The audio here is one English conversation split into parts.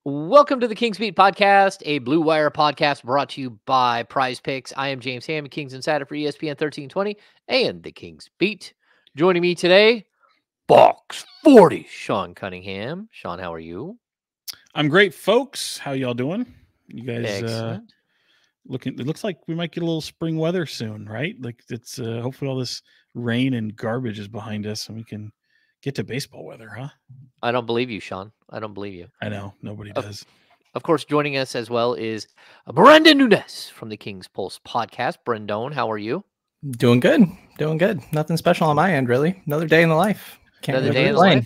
Welcome to the KINGSBEAT podcast, a Blue Wire podcast brought to you by Prize Picks. I am James Ham, Kings Insider for ESPN 1320 and the Kings Beat. Joining me today, Box 40, Sean Cunningham. Sean, how are you? I'm great, folks. How y'all doing? You guys Excellent. looking? It looks like we might get a little spring weather soon, right? Like it's hopefully all this rain and garbage is behind us, and we can get to baseball weather, huh? I don't believe you, Sean. I don't believe you. I know nobody Of, does. of course, joining us as well is Brenden Nunes from the Kings Pulse podcast. Brendon, how are you? Doing good. Doing good. Nothing special on my end, really. Another day in the life. Can't Another really day in the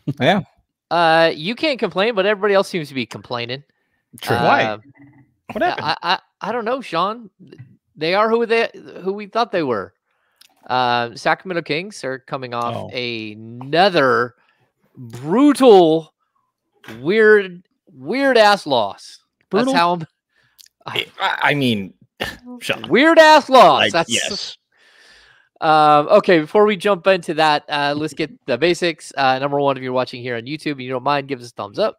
complain. life? Yeah. You can't complain, but everybody else seems to be complaining. True. Why? What happened? I don't know, Sean. They are who we thought they were. Sacramento Kings are coming off another brutal, weird ass loss. Brutal? That's how I mean, Sean. weird ass loss. That's yes. Okay, before we jump into that, let's get the basics. Number one, if you're watching here on YouTube and you don't mind, give us a thumbs up.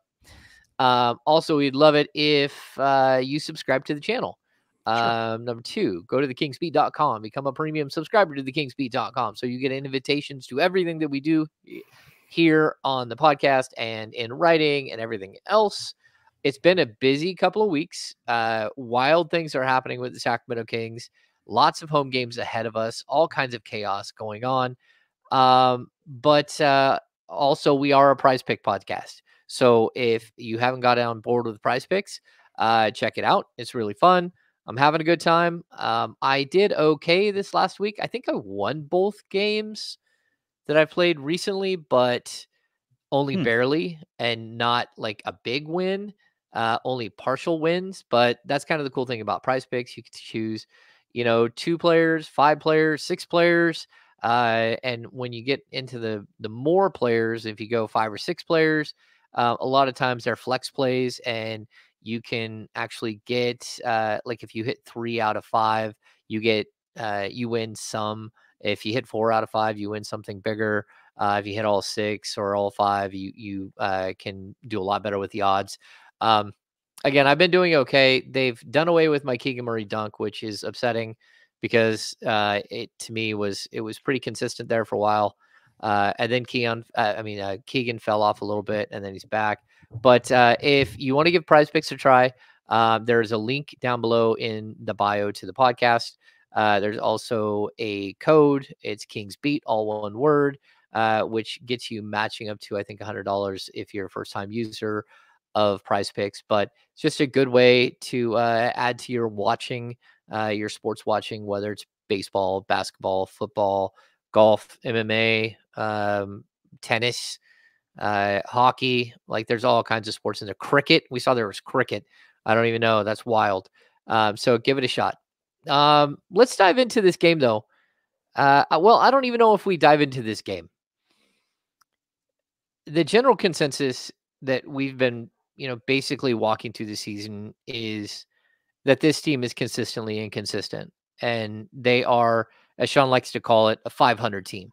Also, we'd love it if you subscribe to the channel. Sure. Number two, go to thekingsbeat.com, become a premium subscriber to thekingsbeat.com so you get invitations to everything that we do here on the podcast and in writing and everything else. It's been a busy couple of weeks. Wild things are happening with the Sacramento Kings. Lots of home games ahead of us, all kinds of chaos going on. But also, we are a Prize Pick podcast. So if you haven't got on board with Prize Picks, check it out. It's really fun. I'm having a good time. I did okay this last week. I think I won both games that I played recently, but only barely, and not like a big win, only partial wins. But that's kind of the cool thing about Prize Picks. You can choose, 2 players, 5 players, 6 players. And when you get into the more players, if you go 5 or 6 players, a lot of times they're flex plays, and you can actually get like if you hit 3 out of 5, you get you win some. If you hit 4 out of 5, you win something bigger. If you hit all 6 or all 5, you can do a lot better with the odds. Again, I've been doing okay. They've done away with my Keegan Murray dunk, which is upsetting because it to me was pretty consistent there for a while. And then Keegan fell off a little bit, and then he's back. But if you want to give Prize Picks a try, there's a link down below in the bio to the podcast. There's also a code. It's KIngsBEAT, all one word, which gets you matching up to, I think, $100 if you're a first-time user of Prize Picks. But it's just a good way to add to your watching, your sports watching, whether it's baseball, basketball, football, golf, MMA, tennis, hockey. Like there's all kinds of sports in there. Cricket. We saw there was cricket. I don't even know. That's wild. So give it a shot. Let's dive into this game, though. Well, I don't even know if we dive into this game. The general consensus that we've been, basically walking through the season is that this team is consistently inconsistent, and they are, as Sean likes to call it, a 500 team.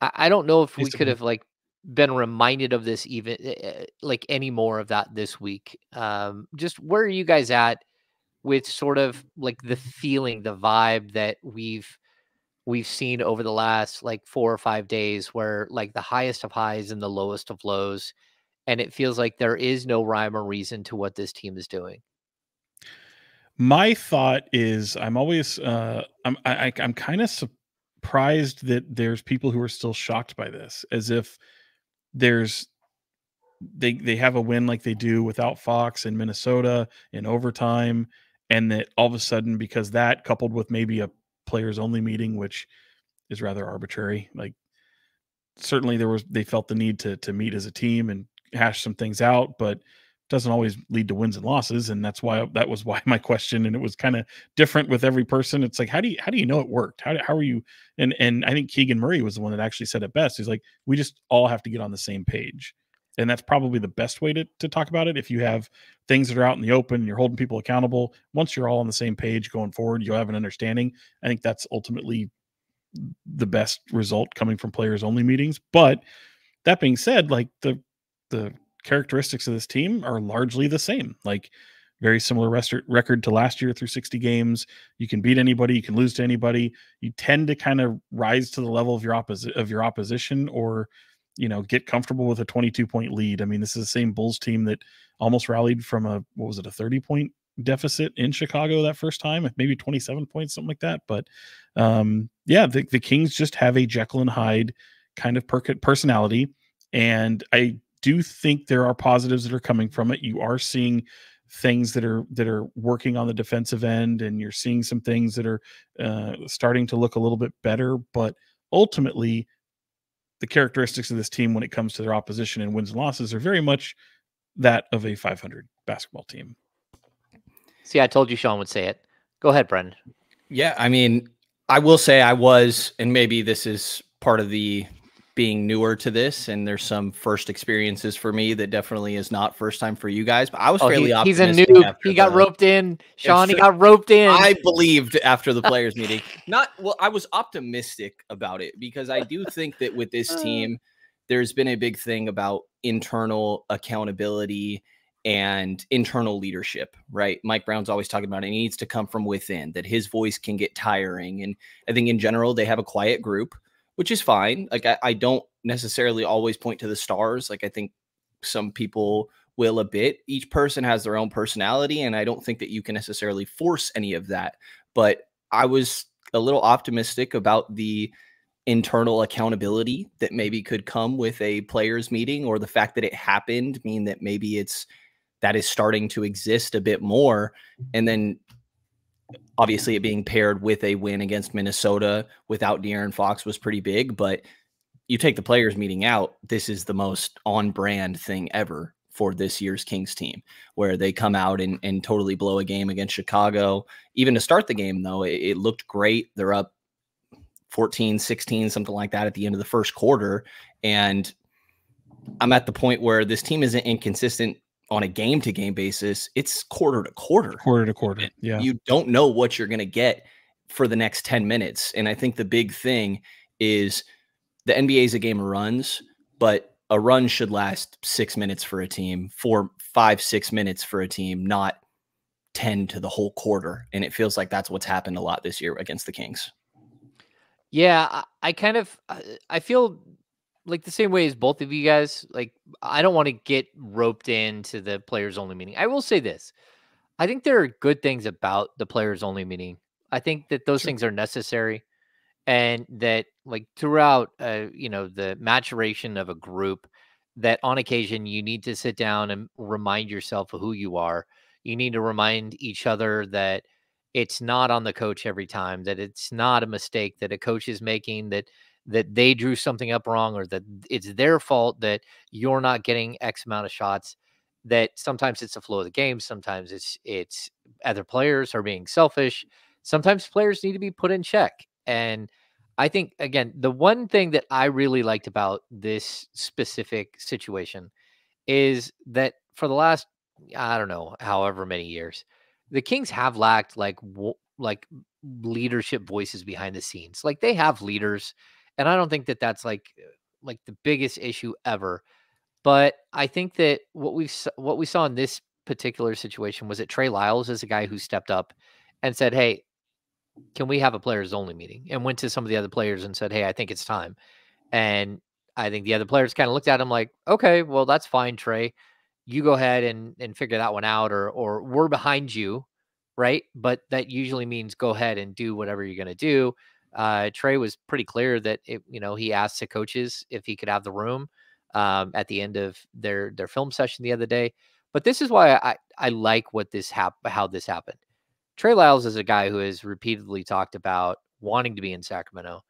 I don't know if we could have been reminded of this even any more of that this week. Just where are you guys at with sort of like the feeling, the vibe that we've seen over the last 4 or 5 days, where the highest of highs and the lowest of lows, and it feels like there is no rhyme or reason to what this team is doing? My thought is I'm always I'm kind of surprised that there's people who are still shocked by this, as if they have a win like they do without Fox in Minnesota in overtime, and that all of a sudden, because that coupled with maybe a players only meeting, which is rather arbitrary, certainly they felt the need to meet as a team and hash some things out, but doesn't always lead to wins and losses. And that was why my question, and it was kind of different with every person. It's like, how do you know it worked? How are you? And I think Keegan Murray was the one that actually said it best. He's like, we just all have to get on the same page. And that's probably the best way to talk about it. If you have things that are out in the open and you're holding people accountable, once you're all on the same page going forward, you'll have an understanding. I think that's ultimately the best result coming from players only meetings. But that being said, the characteristics of this team are largely the same. Like very similar record to last year through 60 games. You can beat anybody, you can lose to anybody. You tend to kind of rise to the level of your opposition, or get comfortable with a 22-point lead. I mean, this is the same Bulls team that almost rallied from a 30-point deficit in Chicago that first time, maybe 27 points, something like that. But the Kings just have a Jekyll and Hyde kind of personality, and I do think there are positives that are coming from it. You are seeing things that are working on the defensive end, and you're seeing some things that are starting to look a little bit better. But ultimately, the characteristics of this team when it comes to their opposition and wins and losses are very much that of a 500 basketball team. See, I told you Sean would say it. Go ahead, Brenden. Yeah, I mean, I will say I was, and maybe this is part of the being newer to this, and there's some first experiences for me that definitely is not first time for you guys, but I was fairly optimistic. He's a noob. He got roped in. Sean, he got roped in. I believed after the players meeting. I was optimistic about it because I do think that with this team, there's been a big thing about internal accountability and internal leadership, right? Mike Brown's always talking about it. It needs to come from within, that his voice can get tiring. And I think in general, they have a quiet group, which is fine. Like I don't necessarily always point to the stars. Like I think some people will a bit. Each person has their own personality, and I don't think that you can necessarily force any of that. But I was a little optimistic about the internal accountability that maybe could come with a players meeting, or the fact that it happened mean that maybe that is starting to exist a bit more. And then obviously it being paired with a win against Minnesota without De'Aaron Fox was pretty big, but you take the players meeting out, this is the most on brand thing ever for this year's Kings team, where they come out and totally blow a game against Chicago. Even to start the game, though, it looked great. They're up 14, 16, something like that at the end of the first quarter. And I'm at the point where this team isn't inconsistent on a game-to-game basis. It's quarter to quarter. Yeah. You don't know what you're going to get for the next 10 minutes. And I think the big thing is the NBA is a game of runs, but a run should last 6 minutes for a team, 4, 5, 6 minutes for a team, not 10 to the whole quarter. And it feels like that's what's happened a lot this year against the Kings. Yeah, I feel like the same way as both of you guys. Like, I don't want to get roped into the players only meeting. I will say this. I think there are good things about the players only meeting. I think that those things are necessary, and that like throughout, the maturation of a group, that on occasion you need to sit down and remind yourself of who you are. You need to remind each other that it's not on the coach every time, that it's not a mistake that a coach is making, that they drew something up wrong, or that it's their fault that you're not getting X amount of shots. That sometimes it's the flow of the game, sometimes it's other players are being selfish, sometimes players need to be put in check. And I think, again, the one thing that I really liked about this specific situation is that for the last, I don't know, however many years, the Kings have lacked like leadership voices behind the scenes. Like, they have leaders, and I don't think that that's like the biggest issue ever. But I think that what we saw in this particular situation was that Trey Lyles is a guy who stepped up and said, "Hey, can we have a players only meeting?" And went to some of the other players and said, "Hey, I think it's time." And I think the other players kind of looked at him like, "Okay, well, that's fine, Trey. You go ahead and figure that one out, or we're behind you." Right. But that usually means go ahead and do whatever you're going to do. Trey was pretty clear that he asked the coaches if he could have the room at the end of their film session the other day. But this is why I like how this happened. Trey Lyles is a guy who has repeatedly talked about wanting to be in Sacramento,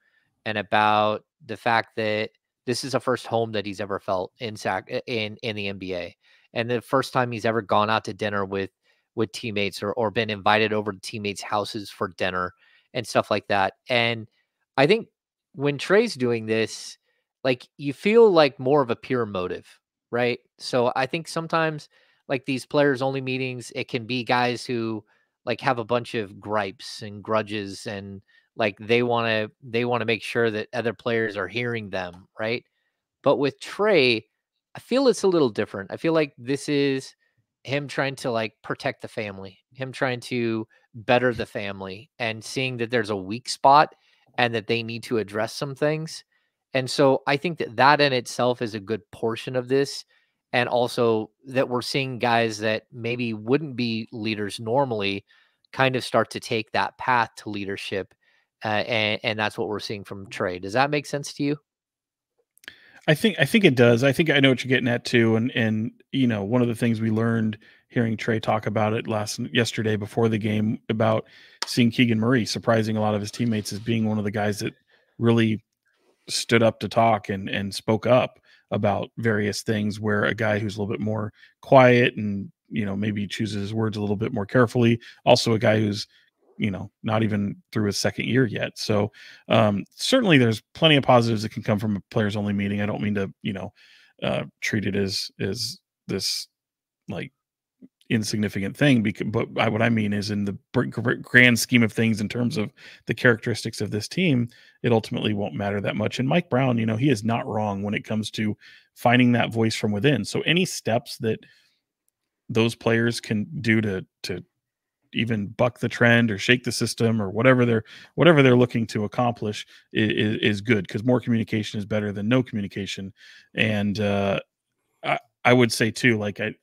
and about the fact that this is the first home that he's ever felt in the NBA, and the first time he's ever gone out to dinner with teammates, or been invited over to teammates' houses for dinner and stuff like that. And I think when Trey's doing this, like, you feel like more of a pure motive, right? So I think sometimes, like, these players only meetings, it can be guys who like have a bunch of gripes and grudges, and like they want to make sure that other players are hearing them, right? But with Trey, I feel it's a little different. I feel like this is him trying to like protect the family, him trying to better the family and seeing that there's a weak spot and that they need to address some things. And so I think that that in itself is a good portion of this. And also that we're seeing guys that maybe wouldn't be leaders normally kind of start to take that path to leadership. And that's what we're seeing from Trey. Does that make sense to you? I think it does. I think I know what you're getting at too. And you know, one of the things we learned hearing Trey talk about it yesterday before the game about seeing Keegan Murray surprising a lot of his teammates as being one of the guys that really stood up to talk and spoke up about various things, where a guy who's a little bit more quiet and, you know, maybe chooses his words a little bit more carefully, also a guy who's, you know, not even through his second year yet. So certainly there's plenty of positives that can come from a players only meeting. I don't mean to, you know, treat it as this like insignificant thing, but what I mean is, in the grand scheme of things, in terms of the characteristics of this team, it ultimately won't matter that much. And Mike Brown, you know, he is not wrong when it comes to finding that voice from within. So any steps that those players can do to even buck the trend or shake the system or whatever they're looking to accomplish is good, because more communication is better than no communication. And I would say too, like I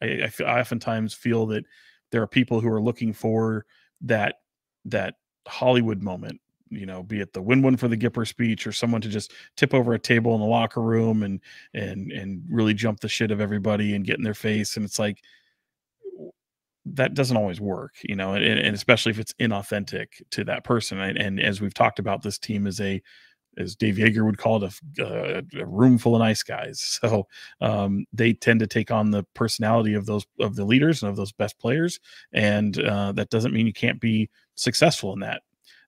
oftentimes feel that there are people who are looking for that Hollywood moment, you know, be it the win for the Gipper speech or someone to just tip over a table in the locker room and really jump the shit of everybody and get in their face. And it's like, that doesn't always work, you know, and especially if it's inauthentic to that person. And as we've talked about, this team is as Dave Yeager would call it, a room full of nice guys. So they tend to take on the personality of the leaders and of those best players. And that doesn't mean you can't be successful in that.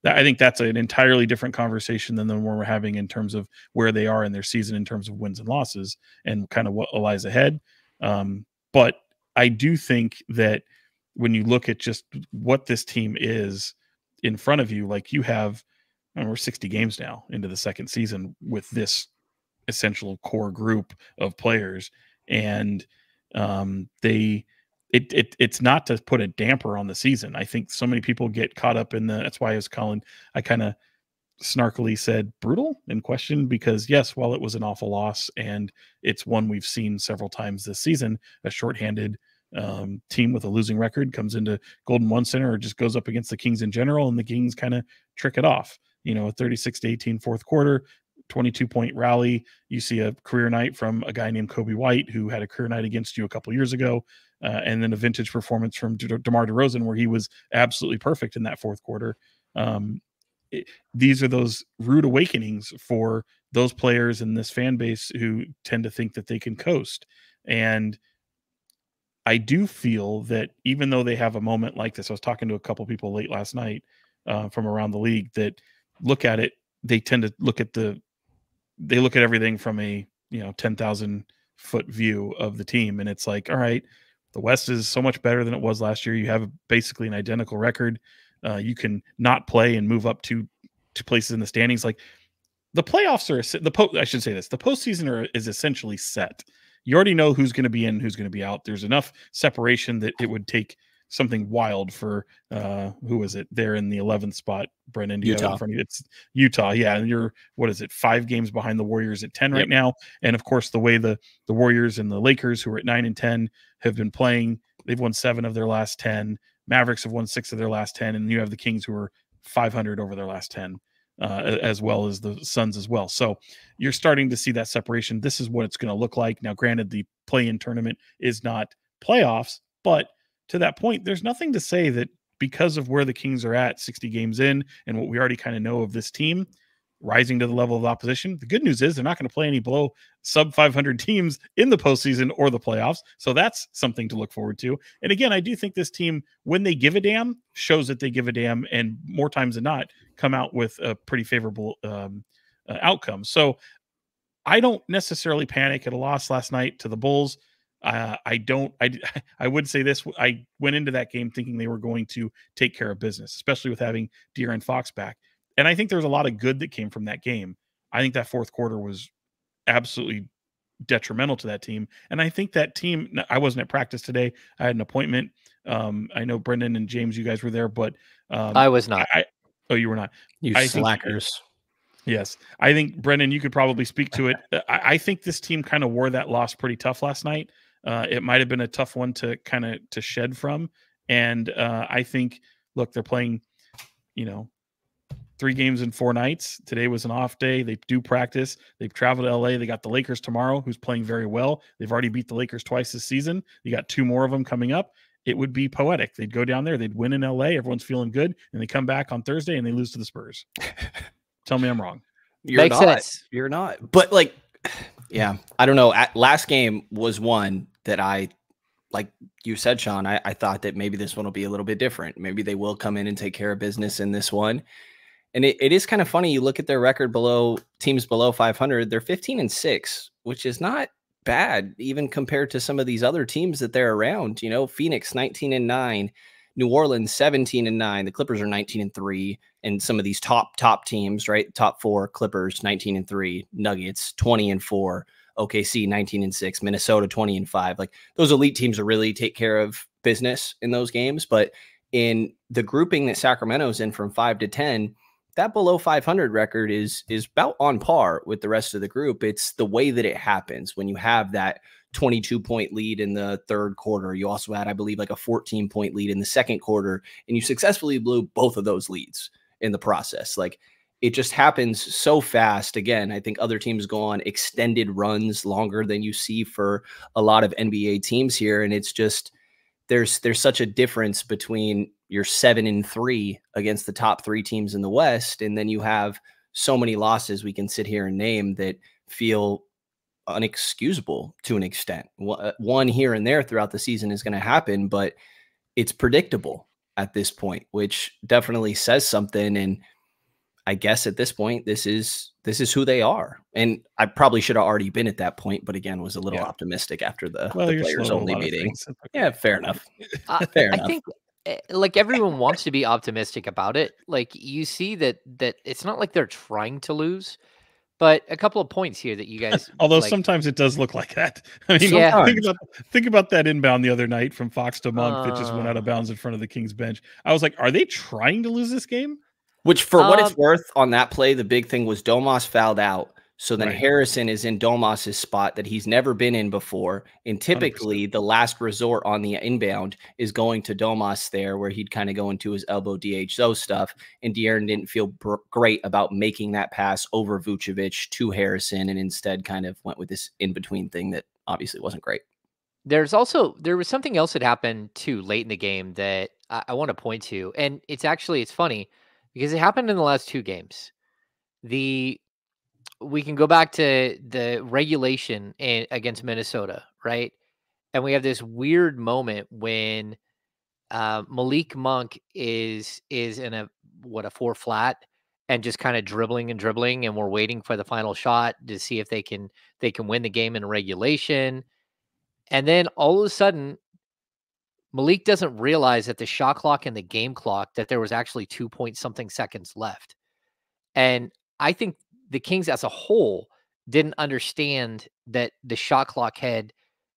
I think that's an entirely different conversation than the one we're having in terms of where they are in their season, in terms of wins and losses and kind of what lies ahead. But I do think that when you look at just what this team is in front of you, like you have, and we're 60 games now into the second season with this essential core group of players. And it's not to put a damper on the season. I think so many people get caught up in that's why I kind of snarkily said brutal in question, because yes, while it was an awful loss, and it's one we've seen several times this season, a shorthanded team with a losing record comes into Golden One Center or just goes up against the Kings in general, and the Kings kind of trick it off. You know, a 36-18 fourth quarter, 22-point rally. You see a career night from a guy named Kobe White, who had a career night against you a couple years ago, and then a vintage performance from DeMar DeRozan, where he was absolutely perfect in that fourth quarter. These are those rude awakenings for those players in this fan base who tend to think that they can coast. And I do feel that even though they have a moment like this, I was talking to a couple people late last night from around the league that look at it. They tend to look at everything from a 10,000 foot view of the team, and it's like, all right, the West is so much better than it was last year. You have basically an identical record. You can not play and move up to places in the standings. Like the playoffs I should say this: the postseason is essentially set. You already know who's going to be in, who's going to be out. There's enough separation that it would take something wild for who is it? They're in the 11th spot. Brenden, do you have it in front of you? It's Utah. Yeah, and you're 5 games behind the Warriors at 10 right now. And of course, the way the Warriors and the Lakers, who are at 9 and 10, have been playing, they've won 7 of their last 10. Mavericks have won 6 of their last 10, and you have the Kings, who are 500 over their last 10. As well as the Suns as well. So you're starting to see that separation. This is what it's going to look like. Now, granted, the play-in tournament is not playoffs, but to that point, there's nothing to say that because of where the Kings are at 60 games in and what we already kind of know of this team rising to the level of opposition, the good news is they're not going to play any below sub 500 teams in the postseason or the playoffs. So that's something to look forward to. And again, I do think this team, when they give a damn, shows that they give a damn, and more times than not come out with a pretty favorable outcome. So I don't necessarily panic at a loss last night to the Bulls. I would say this: I went into that game thinking they were going to take care of business, especially with having De'Aaron Fox back. And I think there's a lot of good that came from that game. I think that fourth quarter was absolutely detrimental to that team. And I think that team, I wasn't at practice today. I had an appointment. I know Brendan and James, you guys were there, but I was not. Oh, you were not. You I slackers. Yes. I think, Brendan, you could probably speak to it. I think this team kind of wore that loss pretty tough last night. It might have been a tough one to shed from. And I think, look, they're playing, 3 games in 4 nights. Today was an off day. They do practice. They've traveled to LA. They got the Lakers tomorrow, who's playing very well. They've already beat the Lakers twice this season. You got 2 more of them coming up. It would be poetic. They'd go down there. They'd win in LA. Everyone's feeling good. And they come back on Thursday and they lose to the Spurs. Tell me I'm wrong. Makes sense. You're not. But yeah, I don't know. Last game was one that like you said, Sean, I thought that maybe this one will be a little bit different. Maybe they will come in and take care of business in this one. And it is kind of funny. You look at their record teams below 500, they're 15-6, which is not bad, even compared to some of these other teams that they're around. Phoenix 19-9, New Orleans 17-9, the Clippers are 19-3, and some of these top teams, right? Top 4, Clippers 19-3, Nuggets 20-4, OKC 19-6, Minnesota 20-5. Like, those elite teams will really take care of business in those games. But in the grouping that Sacramento's in from 5 to 10, that below 500 record is about on par with the rest of the group. It's the way that it happens when you have that 22-point lead in the third quarter. You also had, I believe, like a 14-point lead in the second quarter, and you successfully blew both of those leads in the process. Like, it just happens so fast. Again, I think other teams go on extended runs longer than you see for a lot of NBA teams here. And it's just, there's such a difference between your 7-3 against the top 3 teams in the West. And then you have so many losses we can sit here and name that feel unexcusable to an extent. One here and there throughout the season is going to happen, but it's predictable at this point, which definitely says something. And I guess at this point, this is who they are. And I probably should have already been at that point, but again, was a little optimistic after the players only meeting. Okay. Yeah, fair enough. Fair enough. I think like everyone wants to be optimistic about it. Like, you see that it's not like they're trying to lose, but a couple of points here that you guys, although sometimes it does look like that. I mean, yeah. think about that inbound the other night from Fox to Monk that just went out of bounds in front of the Kings bench. I was like, are they trying to lose this game? Which, for what it's worth, on that play, the big thing was Domas fouled out. So then Harrison is in Domas's spot that he's never been in before. And typically 100%. The last resort on the inbound is going to Domas there, where he'd kind of go into his elbow DHO stuff. And De'Aaron didn't feel great about making that pass over Vucevic to Harrison, and instead kind of went with this in-between thing that obviously wasn't great. There was something else that happened too late in the game that I want to point to. And it's funny because it happened in the last 2 games. We can go back to the regulation against Minnesota, right? And we have this weird moment when Malik Monk is in a 4 flat and just kind of dribbling, and we're waiting for the final shot to see if they can win the game in regulation. And then all of a sudden, Malik doesn't realize that the shot clock and the game clock, that there was actually 2-point-something seconds left. And I think the Kings as a whole didn't understand that the shot clock had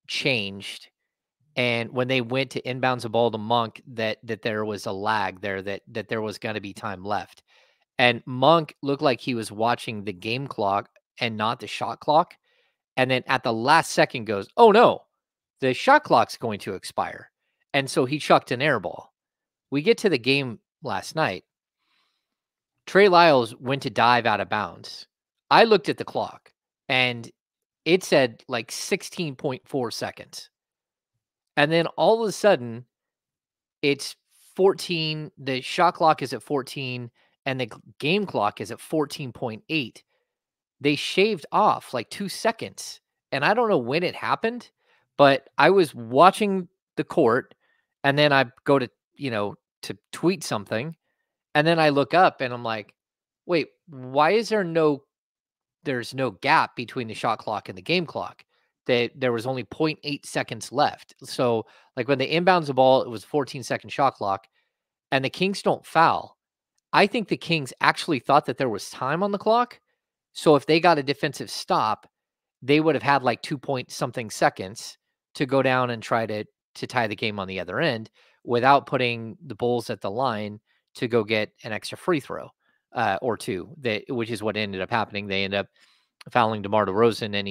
changed. And when they went to inbounds the ball to Monk, that there was a lag there, that there was going to be time left. And Monk looked like he was watching the game clock and not the shot clock. And then at the last second goes, oh no, the shot clock's going to expire. And so he chucked an air ball. We get to the game last night. Trey Lyles went to dive out of bounds. I looked at the clock and it said like 16.4 seconds. And then all of a sudden it's 14. The shot clock is at 14 and the game clock is at 14.8. They shaved off like 2 seconds. And I don't know when it happened, but I was watching the court and then I go to, to tweet something. And then I look up and I'm like, wait, why is there's no gap between the shot clock and the game clock? There was only 0.8 seconds left. So like when they inbounds the ball, it was 14-second shot clock and the Kings don't foul. I think the Kings actually thought that there was time on the clock. So if they got a defensive stop they would have had like 2-point-something seconds to go down and try to tie the game on the other end without putting the Bulls at the line to go get an extra free throw or two, which is what ended up happening. They end up fouling DeMar DeRozan, and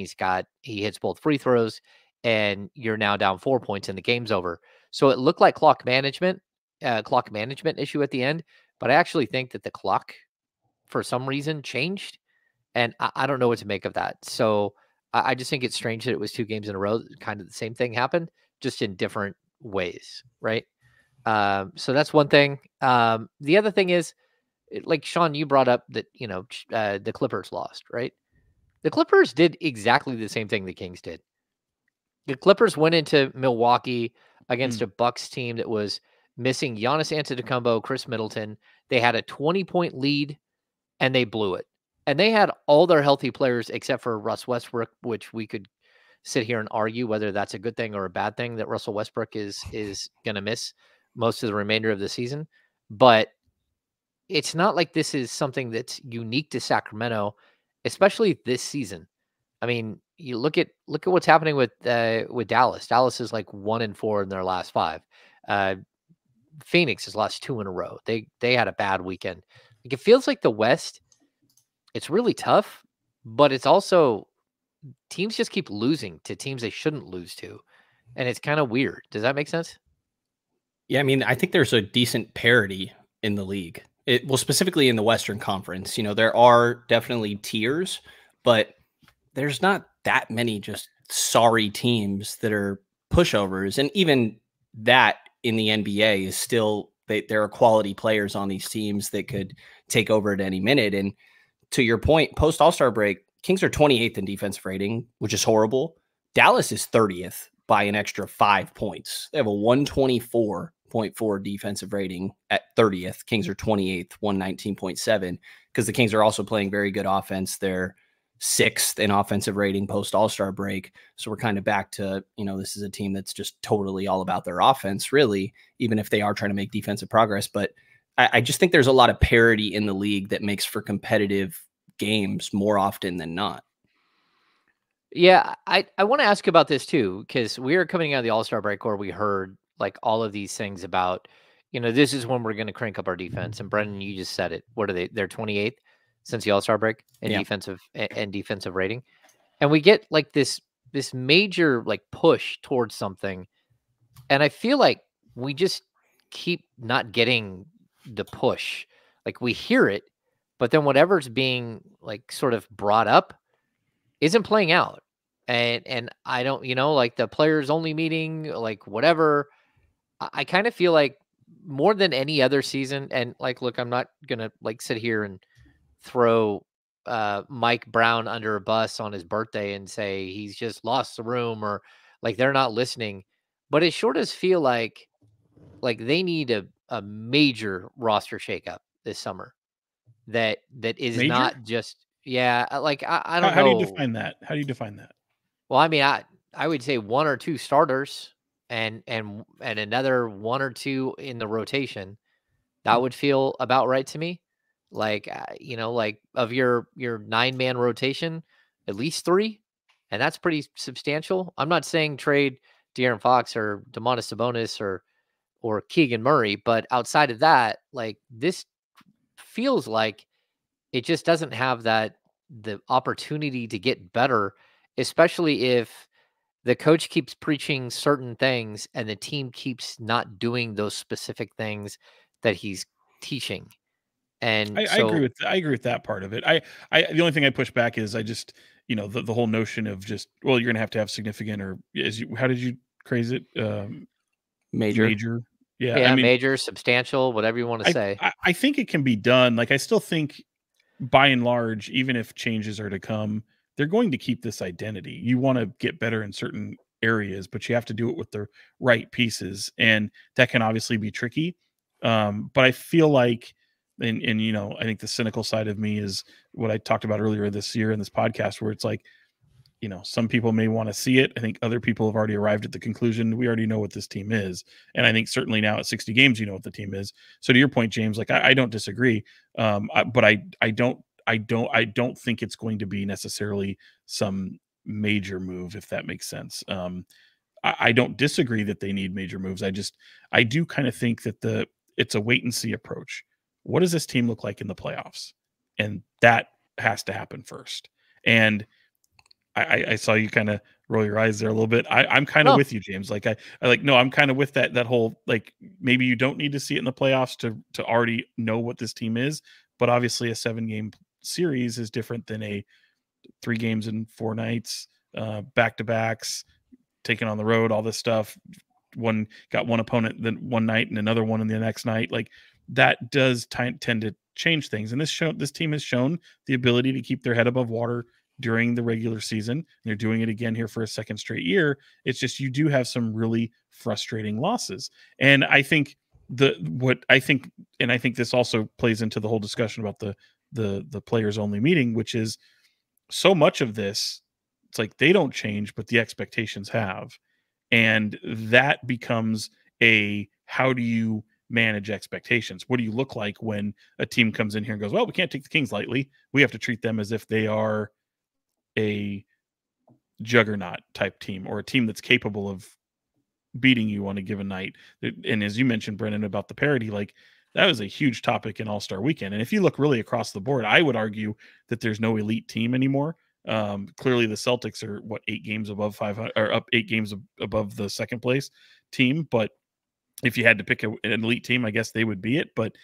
he hits both free throws, and you're now down 4 points and the game's over. So it looked like clock management issue at the end, but I actually think that the clock for some reason changed, and I don't know what to make of that. So I just think it's strange that it was 2 games in a row, kind of the same thing happened, just in different ways, right? So that's one thing. The other thing is, like Sean, you brought up that, the Clippers lost, right? The Clippers did exactly the same thing the Kings did. The Clippers went into Milwaukee against a Bucks team that was missing Giannis Antetokounmpo, Chris Middleton. They had a 20-point lead, and they blew it. And they had all their healthy players except for Russ Westbrook, which we could sit here and argue whether that's a good thing or a bad thing that Russell Westbrook is going to miss most of the remainder of the season. But it's not like this is something that's unique to Sacramento, especially this season. I mean, you look at what's happening with Dallas. Dallas is like 1-4 in their last 5. Phoenix has lost 2 in a row. They had a bad weekend. Like, it feels like the West, it's really tough, but it's also teams just keep losing to teams they shouldn't lose to, and it's kind of weird. Does that make sense? Yeah, I mean, I think there's a decent parity in the league. Well, specifically in the Western Conference. There are definitely tiers, but there's not that many just sorry teams that are pushovers. And even that in the NBA is still, there are quality players on these teams that could take over at any minute. And to your point, post All-Star break, Kings are 28th in defensive rating, which is horrible. Dallas is 30th by an extra 5 points. They have a 124.4 defensive rating at 30th. Kings are 28th, 119.7, because the Kings are also playing very good offense. They're 6th in offensive rating post All-Star break. So we're kind of back to, this is a team that's just totally all about their offense, really, even if they are trying to make defensive progress. But I just think there's a lot of parity in the league that makes for competitive games more often than not. Yeah, I want to ask about this too, because we are coming out of the All-Star break where we heard like all of these things about, this is when we're going to crank up our defense. And Brenden, you just said it. What are they? They're 28th since the All-Star break in defensive rating. And we get like this major like push towards something. And I feel like we just keep not getting the push. Like, we hear it, but then whatever's being like sort of brought up isn't playing out. And I don't, like the players only meeting, like whatever. I kind of feel like more than any other season, and like, look, I'm not gonna like sit here and throw Mike Brown under a bus on his birthday and say he's just lost the room or like they're not listening. But it sure does feel like they need a major roster shakeup this summer. That is Major? not just like I don't know. How do you define that? How do you define that? Well, I mean, I would say 1 or 2 starters and another 1 or 2 in the rotation. That would feel about right to me. Like, like of your 9-man rotation, at least 3, and that's pretty substantial. I'm not saying trade De'Aaron Fox or Domantas Sabonis or Keegan Murray, but outside of that, like, this feels like it just doesn't have the opportunity to get better, especially if the coach keeps preaching certain things and the team keeps not doing those specific things that he's teaching. And I agree with that part of it. I the only thing I push back is I just, the whole notion of just, well, you're going to have significant, or how did you phrase it? Major. Yeah. Yeah. I mean, major, substantial, whatever you want to say. I think it can be done. Like, I still think by and large, even if changes are to come, they're going to keep this identity. You want to get better in certain areas, but you have to do it with the right pieces. And that can obviously be tricky. But I feel like, and I think the cynical side of me is what I talked about earlier this year in this podcast, where it's like, some people may want to see it. I think other people have already arrived at the conclusion. We already know what this team is. And I think certainly now at 60 games, what the team is. So to your point, James, like, I don't disagree. But I don't think it's going to be necessarily some major move, if that makes sense. I don't disagree that they need major moves. I do kind of think that it's a wait and see approach. What does this team look like in the playoffs? And that has to happen first. And I saw you kind of roll your eyes there a little bit. I'm kind of with you, James. Like I'm kind of with that whole, like, maybe you don't need to see it in the playoffs to already know what this team is. But obviously a 7-game series is different than a 3 games in 4 nights, back-to-backs, taken on the road, all this stuff. Got one opponent then one night and another one in the next night. Like, that does tend to change things. And this team has shown the ability to keep their head above water during the regular season. They're doing it again here for a second straight year. It's just, you do have some really frustrating losses. And I think I think this also plays into the whole discussion about the players only meeting, which is so much of this, it's like they don't change, but the expectations have. And that becomes how do you manage expectations? What do you look like when a team comes in here and goes, well, we can't take the Kings lightly. We have to treat them as if they are a juggernaut type team, or a team that's capable of beating you on a given night. And as you mentioned, Brenden, about the parity, like, that was a huge topic in All-Star Weekend. And if you look really across the board, I would argue that there's no elite team anymore. Clearly the Celtics are 8 games above 500, or up 8 games above the second place team. But if you had to pick an elite team, I guess they would be it. But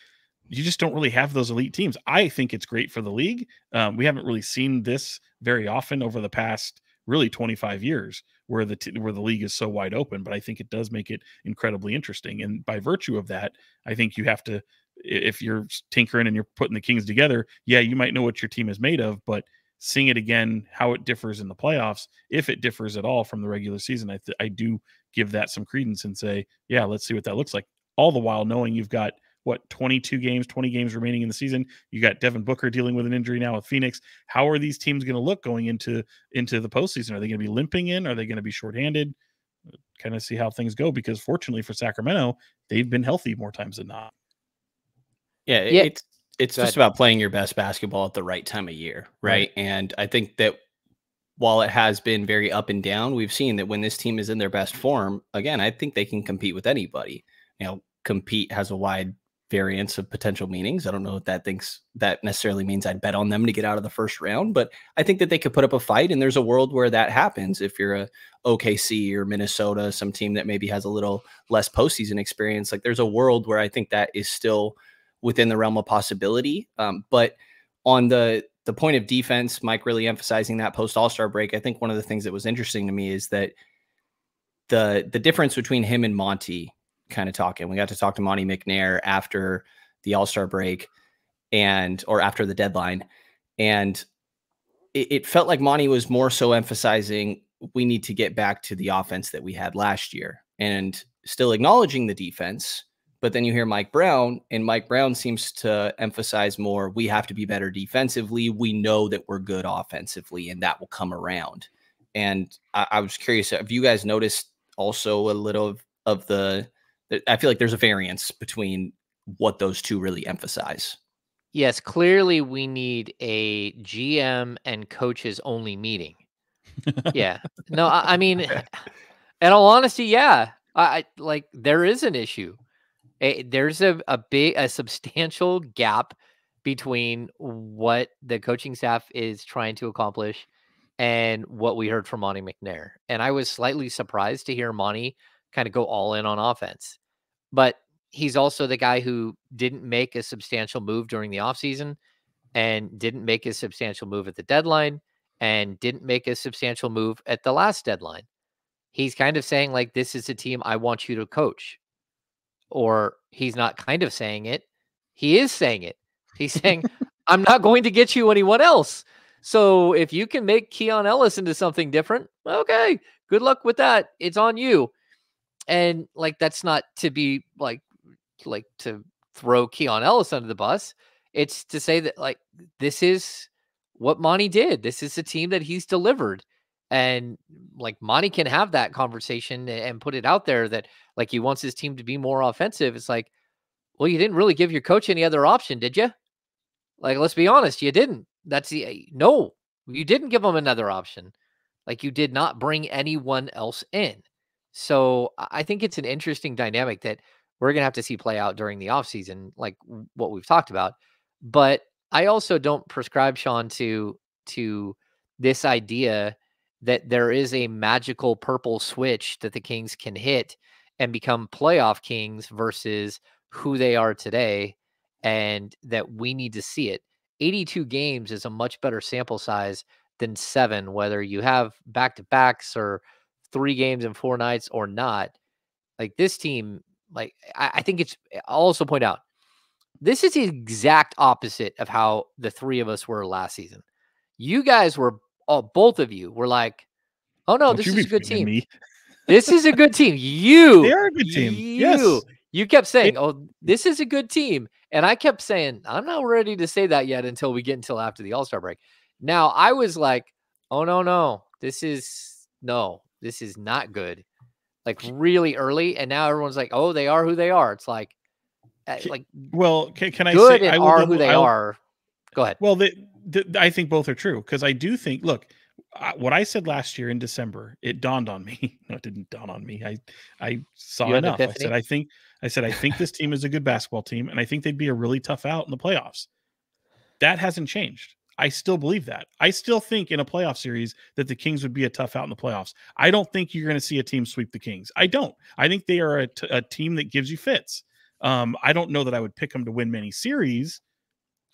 you just don't really have those elite teams. I think it's great for the league. We haven't really seen this very often over the past really 25 years, where the league is so wide open. But I think it does make it incredibly interesting. And by virtue of that, I think you have to, if you're tinkering and you're putting the Kings together, yeah, you might know what your team is made of, but seeing it again, how it differs in the playoffs, if it differs at all from the regular season, I do give that some credence and say, yeah, let's see what that looks like. All the while knowing you've got 20 games remaining in the season. You got Devin Booker dealing with an injury now with Phoenix. How are these teams going to look going into the postseason? Are they going to be limping in? Are they going to be shorthanded? Kind of see how things go, because fortunately for Sacramento, they've been healthy more times than not. Yeah. It's just about playing your best basketball at the right time of year. Right. And I think that while it has been very up and down, we've seen that when this team is in their best form, again, I think they can compete with anybody. Compete has a wide variance of potential meanings. I don't know if that necessarily means I'd bet on them to get out of the first round, but I think that they could put up a fight, and there's a world where that happens. If you're a OKC or Minnesota, some team that maybe has a little less postseason experience, like, there's a world where I think that is still within the realm of possibility. But on the point of defense, Mike really emphasizing that post All-Star break, I think one of the things that was interesting to me is that the difference between him and Monty kind of talking. We got to talk to Monty McNair after the All-Star break or after the deadline. And it felt like Monty was more so emphasizing we need to get back to the offense that we had last year, and still acknowledging the defense. But then you hear Mike Brown, and Mike Brown seems to emphasize more, we have to be better defensively. We know that we're good offensively, and that will come around. And I was curious, have you guys noticed also a little of I feel like there's a variance between what those two really emphasize. Yes, clearly we need a GM and coaches only meeting. Yeah. No, I mean, in all honesty, yeah. I like, there is an issue. There's a substantial gap between what the coaching staff is trying to accomplish and what we heard from Monty McNair. And I was slightly surprised to hear Monty kind of go all in on offense. But he's also the guy who didn't make a substantial move during the offseason, and didn't make a substantial move at the deadline, and didn't make a substantial move at the last deadline. He's kind of saying, like, this is a team I want you to coach. Or he's not kind of saying it. He is saying it. He's saying, I'm not going to get you anyone else. So if you can make Keon Ellis into something different, okay, good luck with that. It's on you. And like, that's not to be like to throw Keon Ellis under the bus. It's to say that, like, this is what Monty did. This is a team that he's delivered. And like, Monty can have that conversation and put it out there that, like, he wants his team to be more offensive. It's like, well, you didn't really give your coach any other option, did you? Like, let's be honest, you didn't. No, you didn't give him another option. Like, you did not bring anyone else in. So I think it's an interesting dynamic that we're going to have to see play out during the offseason, like what we've talked about. But I also don't prescribe, Sean, to this idea that there is a magical purple switch that the Kings can hit and become playoff Kings versus who they are today, and that we need to see it. 82 games is a much better sample size than 7, whether you have back-to-backs or 3 games in 4 nights or not. Like, this team, like, I think I'll also point out, this is the exact opposite of how the 3 of us were last season. You guys were, both of you were like, oh no, this is a good team. This is a good team. They are a good team. Yes. You kept saying, oh, this is a good team. And I kept saying, I'm not ready to say that yet until we get until after the All-Star break. Now I was like, oh no, this is not good. Like, really early. And now everyone's like, oh, they are who they are. It's like, well, can I good say and are who they are? Go ahead. Well, I think both are true, because I do think, look, what I said last year in December, it dawned on me. No, it didn't dawn on me. I saw enough. I said, I think this team is a good basketball team, and I think they'd be a really tough out in the playoffs. That hasn't changed. I still believe that. I still think in a playoff series that the Kings would be a tough out in the playoffs. I don't think you're going to see a team sweep the Kings. I don't. I think they are a team that gives you fits. I don't know that I would pick them to win many series.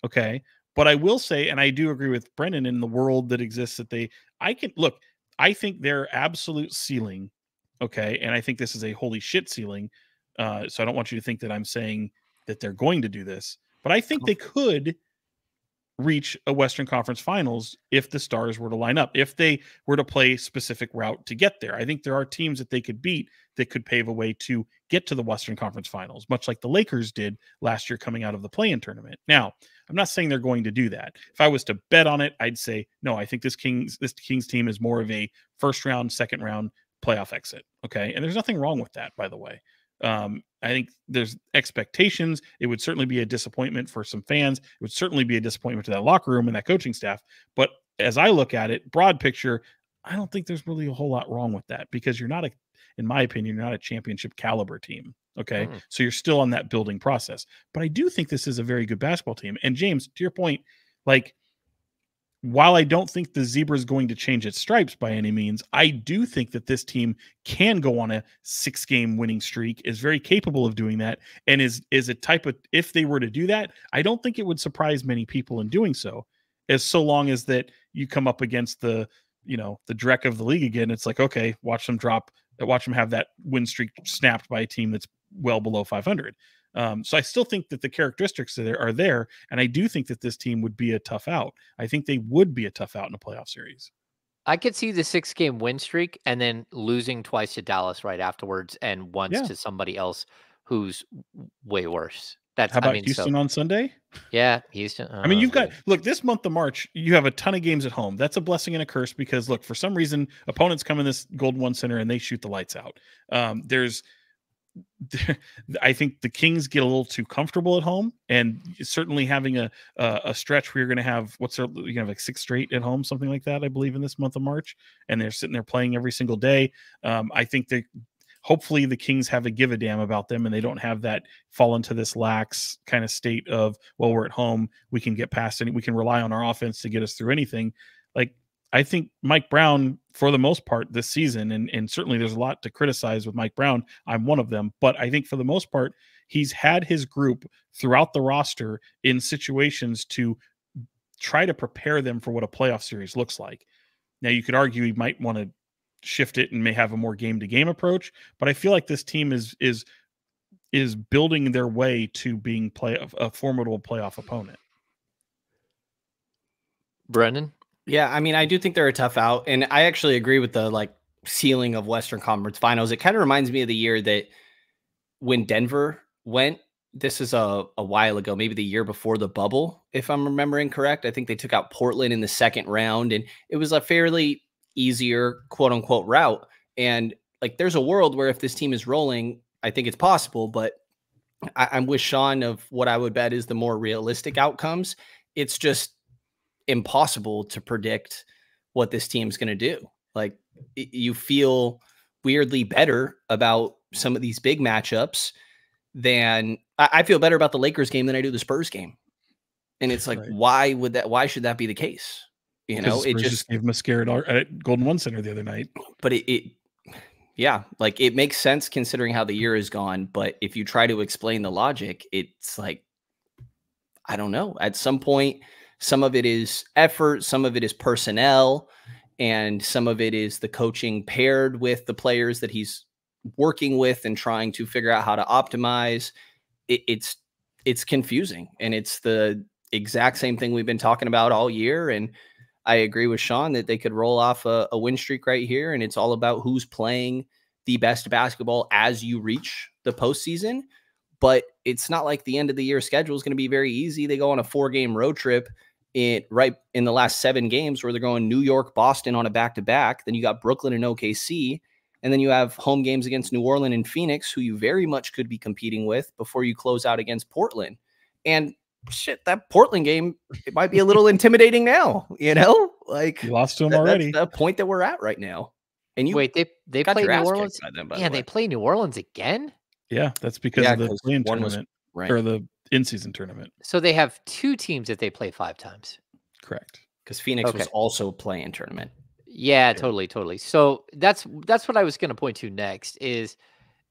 Okay. But I will say, and I do agree with Brenden, in the world that exists, that I think their absolute ceiling, okay, and I think this is a holy shit ceiling, so I don't want you to think that I'm saying that they're going to do this, but I think they could reach a Western Conference Finals if the stars were to line up, if they were to play a specific route to get there. I think there are teams that they could beat that could pave a way to get to the Western Conference Finals, much like the Lakers did last year coming out of the play-in tournament. Now, I'm not saying they're going to do that. If I was to bet on it, I'd say, no, I think this Kings team is more of a first round, second round playoff exit. Okay. And there's nothing wrong with that, by the way. I think there's expectations. It would certainly be a disappointment for some fans. It would certainly be a disappointment to that locker room and that coaching staff. But as I look at it, broad picture, I don't think there's really a whole lot wrong with that, because in my opinion, you're not a championship caliber team. Okay. So you're still on that building process. But I do think this is a very good basketball team. And James, to your point, like, while I don't think the Zebra is going to change its stripes by any means, I do think that this team can go on a 6-game winning streak, is very capable of doing that, and is a type of, if they were to do that, I don't think it would surprise many people in doing so, as so long as that you come up against the Drek of the league again. It's like, okay, watch them have that win streak snapped by a team that's well below 500. So I still think that the characteristics are there, and I do think that this team would be a tough out. I think they would be a tough out in a playoff series. I could see the 6-game win streak and then losing twice to Dallas right afterwards, and once to somebody else who's way worse. How about Houston on Sunday? Yeah, Houston. I mean, you've got, look, this month of March, you have a ton of games at home. That's a blessing and a curse, because, look, for some reason, opponents come in this Golden One Center and they shoot the lights out. I think the Kings get a little too comfortable at home, and certainly having a stretch where you're going to have like 6 straight at home, something like that, I believe, in this month of March, and they're sitting there playing every single day. I think that hopefully the Kings have a give a damn about them, and they don't have that fall into this lax kind of state of, well, we're at home, we can get past it, we can rely on our offense to get us through anything. Like, I think Mike Brown, for the most part this season, and certainly there's a lot to criticize with Mike Brown, I'm one of them, but I think for the most part, he's had his group throughout the roster in situations to try to prepare them for what a playoff series looks like. Now, you could argue he might want to shift it and may have a more game-to-game approach, but I feel like this team is building their way to being a formidable playoff opponent. Brenden? Yeah, I mean, I do think they're a tough out, and I actually agree with the ceiling of Western Conference Finals. It kind of reminds me of the year that when Denver went, this is a while ago, maybe the year before the bubble, if I'm remembering correct. I think they took out Portland in the second round, and it was a fairly easier quote unquote route. And there's a world where if this team is rolling, I think it's possible, but I'm with Sean of what I would bet is the more realistic outcomes. It's just impossible to predict what this team's going to do. Like you feel weirdly better about some of these big matchups than I feel better about the Lakers game than I do the Spurs game. And it's like, right. why should that be the case? You know, Spurs just gave them a scared at Golden One Center the other night. But yeah, like it makes sense considering how the year has gone. But if you try to explain the logic, it's like, I don't know. At some point, some of it is effort, some of it is personnel, and some of it is the coaching paired with the players that he's working with and trying to figure out how to optimize. It's confusing, and it's the exact same thing we've been talking about all year. And I agree with Sean that they could roll off a win streak right here, and it's all about who's playing the best basketball as you reach the postseason. But it's not like the end of the year schedule is going to be very easy. They go on a 4-game road trip right in the last 7 games where they're going New York, Boston on a back-to-back. Then you got Brooklyn and OKC. And then you have home games against New Orleans and Phoenix, who you very much could be competing with before you close out against Portland. And shit, that Portland game, it might be a little intimidating now, you know? Like you lost to them already. That's the point that we're at right now. And you wait, they play New Orleans. Yeah, they play New Orleans again. Yeah, that's because of the play-in tournament or the in-season tournament. So they have 2 teams that they play 5 times. Correct. Because Phoenix was also play-in tournament. Yeah, totally. So that's what I was going to point to next is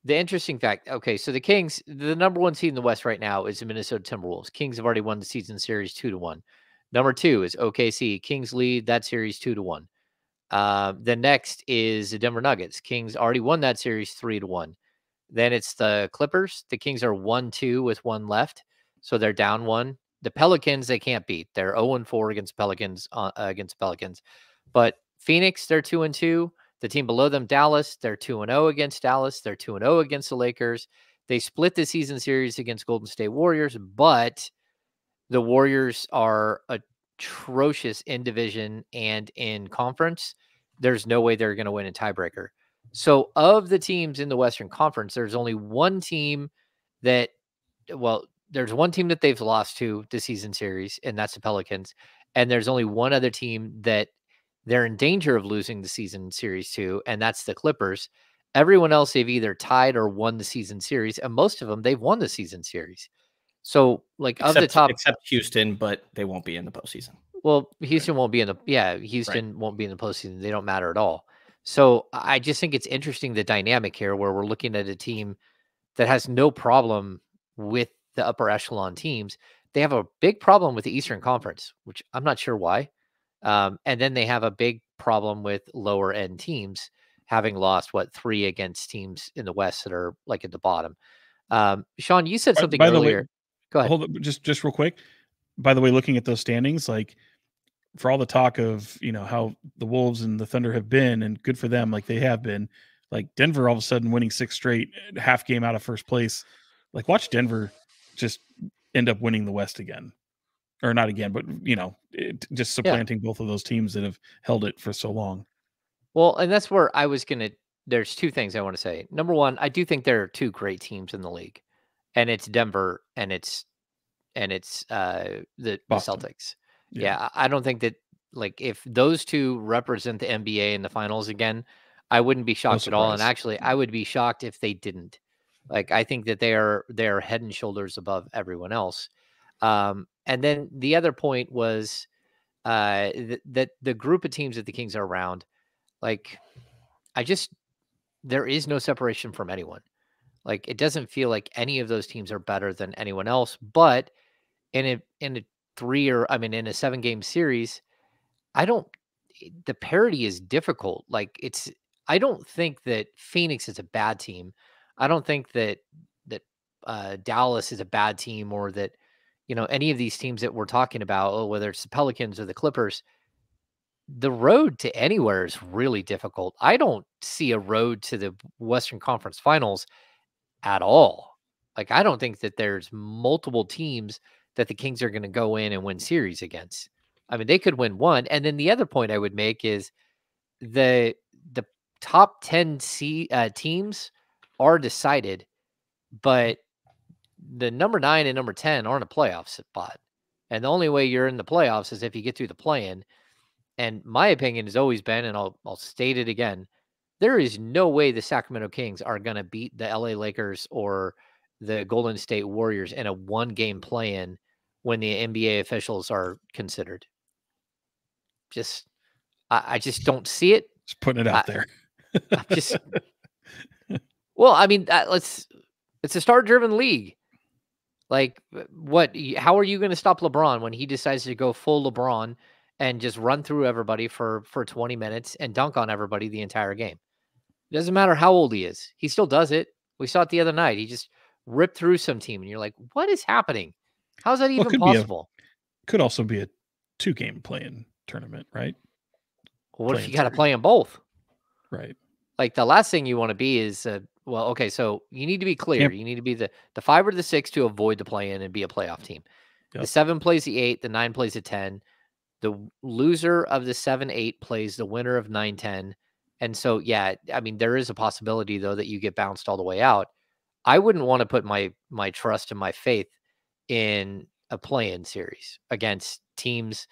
the interesting fact. Okay, so the Kings, the number 1 seed in the West right now is the Minnesota Timberwolves. Kings have already won the season series 2-1. Number 2 is OKC. Kings lead that series 2-1. The next is the Denver Nuggets. Kings already won that series 3-1. Then it's the Clippers. The Kings are 1-2 with 1 left, so they're down 1. The Pelicans they can't beat. They're 0-4 against Pelicans. But Phoenix, they're 2-2. The team below them, Dallas, they're 2-0 against Dallas. They're 2-0 against the Lakers. They split the season series against Golden State Warriors, but the Warriors are atrocious in division and in conference. There's no way they're going to win a tiebreaker. So of the teams in the Western Conference, there's only one team that, there's one team that they've lost to the season series, and that's the Pelicans. And there's only one other team that they're in danger of losing the season series to, and that's the Clippers. Everyone else, they've either tied or won the season series, and most of them, they've won the season series. So, except Houston, but they won't be in the postseason. Well, Houston won't be in the, Houston won't be in the postseason. They don't matter at all. So I just think it's interesting, the dynamic here where we're looking at a team that has no problem with the upper echelon teams. They have a big problem with the Eastern Conference, which I'm not sure why. And then they have a big problem with lower end teams, having lost 3 against teams in the West that are like at the bottom. Sean, you said something earlier. Go ahead. Hold up, just real quick. By the way, looking at those standings, like for all the talk of, how the Wolves and the Thunder have been, and good for them, like they have been, like Denver all of a sudden winning 6 straight, half game out of first place. Like watch Denver just end up winning the West again, or not again, but just supplanting both of those teams that have held it for so long. Well, and that's where I was going to, there's 2 things I want to say. Number 1, I do think there are 2 great teams in the league, and it's Denver and it's the Celtics. Yeah, I don't think that, like, if those 2 represent the NBA in the finals again, I wouldn't be shocked at all. And actually, I would be shocked if they didn't. Like, I think that they're head and shoulders above everyone else. And then the other point was that the group of teams that the Kings are around, like, there is no separation from anyone. Like, it doesn't feel like any of those teams are better than anyone else. But in a 7-game series, the parity is difficult. Like, I don't think that Phoenix is a bad team. I don't think that Dallas is a bad team, or that, any of these teams that we're talking about, whether it's the Pelicans or the Clippers. The road to anywhere is really difficult. I don't see a road to the Western Conference Finals at all. Like, I don't think that there's multiple teams that the Kings are going to go in and win series against. I mean, they could win one. And then the other point I would make is the top 10 teams are decided, but the number 9 and number 10 aren't a playoff spot. And the only way you're in the playoffs is if you get through the play-in. And my opinion has always been, and I'll state it again, there is no way the Sacramento Kings are going to beat the LA Lakers or the Golden State Warriors in a one-game play-in when the NBA officials are considered. I just don't see it. Just putting it out there. I'm just well, I mean, it's a star-driven league. Like, how are you going to stop LeBron when he decides to go full LeBron and just run through everybody for 20 minutes and dunk on everybody the entire game? It doesn't matter how old he is. He still does it. We saw it the other night. He just ripped through some team, and you're like, what is happening? How is that even possible? Could also be a 2-game play-in tournament, right? What if you got to play them both? Right. Like, the last thing you want to be is, well, okay, so you need to be clear. You need to be the 5 or the 6 to avoid the play-in and be a playoff team. Yep. The 7 plays the 8, the 9 plays the 10. The loser of the 7-8 plays the winner of 9-10. And so, yeah, I mean, there is a possibility, though, that you get bounced all the way out. I wouldn't want to put my trust and my faith in a play-in series against teams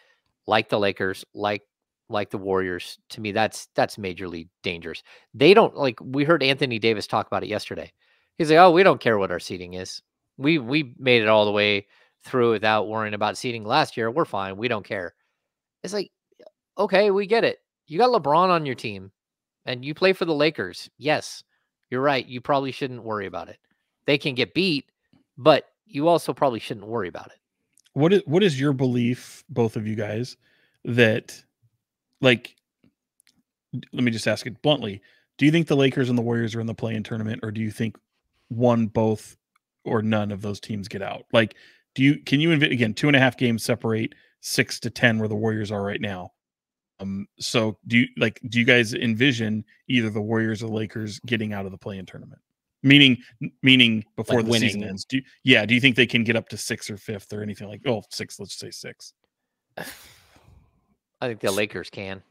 like the Lakers, like the Warriors. To me, that's majorly dangerous. They don't, like, we heard Anthony Davis talk about it yesterday. He's like, oh, we don't care what our seeding is. We made it all the way through without worrying about seeding last year. We're fine. We don't care. It's like, okay, we get it. You got LeBron on your team and you play for the Lakers. Yes, you're right. You probably shouldn't worry about it. They can get beat, but you also probably shouldn't worry about it. What is your belief, both of you guys, that, like, let me just ask it bluntly. Do you think the Lakers and the Warriors are in the play-in tournament, or do you think one, both, or none of those teams get out? Like, can you again, 2.5 games separate 6 to 10 where the Warriors are right now? So do you guys envision either the Warriors or the Lakers getting out of the play-in tournament? Meaning before the season ends. Do you think they can get up to 6th or 5th or anything like 6? Let's say 6. I think the Lakers can.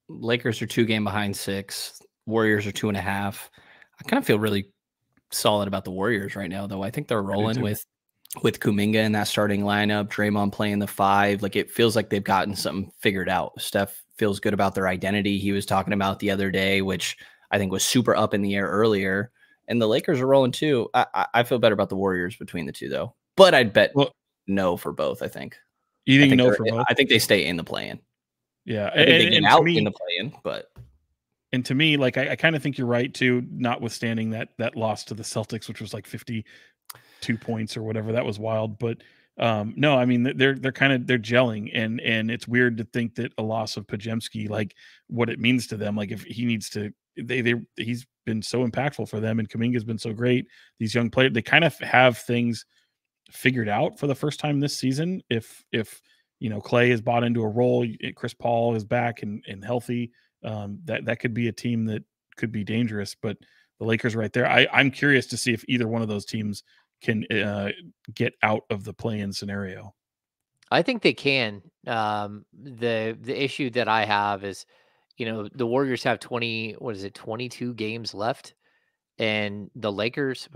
Lakers are 2 game behind 6. Warriors are 2.5. I kind of feel really solid about the Warriors right now, though. I think they're rolling with Kuminga in that starting lineup, Draymond playing the 5. Like, it feels like they've gotten something figured out. Steph feels good about their identity he was talking about the other day, which I think was super up in the air earlier. And the Lakers are rolling too. I feel better about the Warriors between the two, though. But I'd bet no for both, I think. You think no for both? I think they stay in the play-in. Yeah. I think they get out in the play-in, but... And to me, like, I kind of think you're right, too, notwithstanding that loss to the Celtics, which was like 52 points or whatever. That was wild. But no, I mean, they're gelling. And it's weird to think that a loss of Podziemski, like, what it means to them, like, if he needs to... he's been so impactful for them, and Kuminga's been so great. These young players, they kind of have things figured out for the first time this season. If Clay is bought into a role, Chris Paul is back and healthy, that could be a team that could be dangerous. But the Lakers are right there. I'm curious to see if either one of those teams can get out of the play-in scenario. I think they can. The issue that I have is, the Warriors have 22 games left, and the Lakers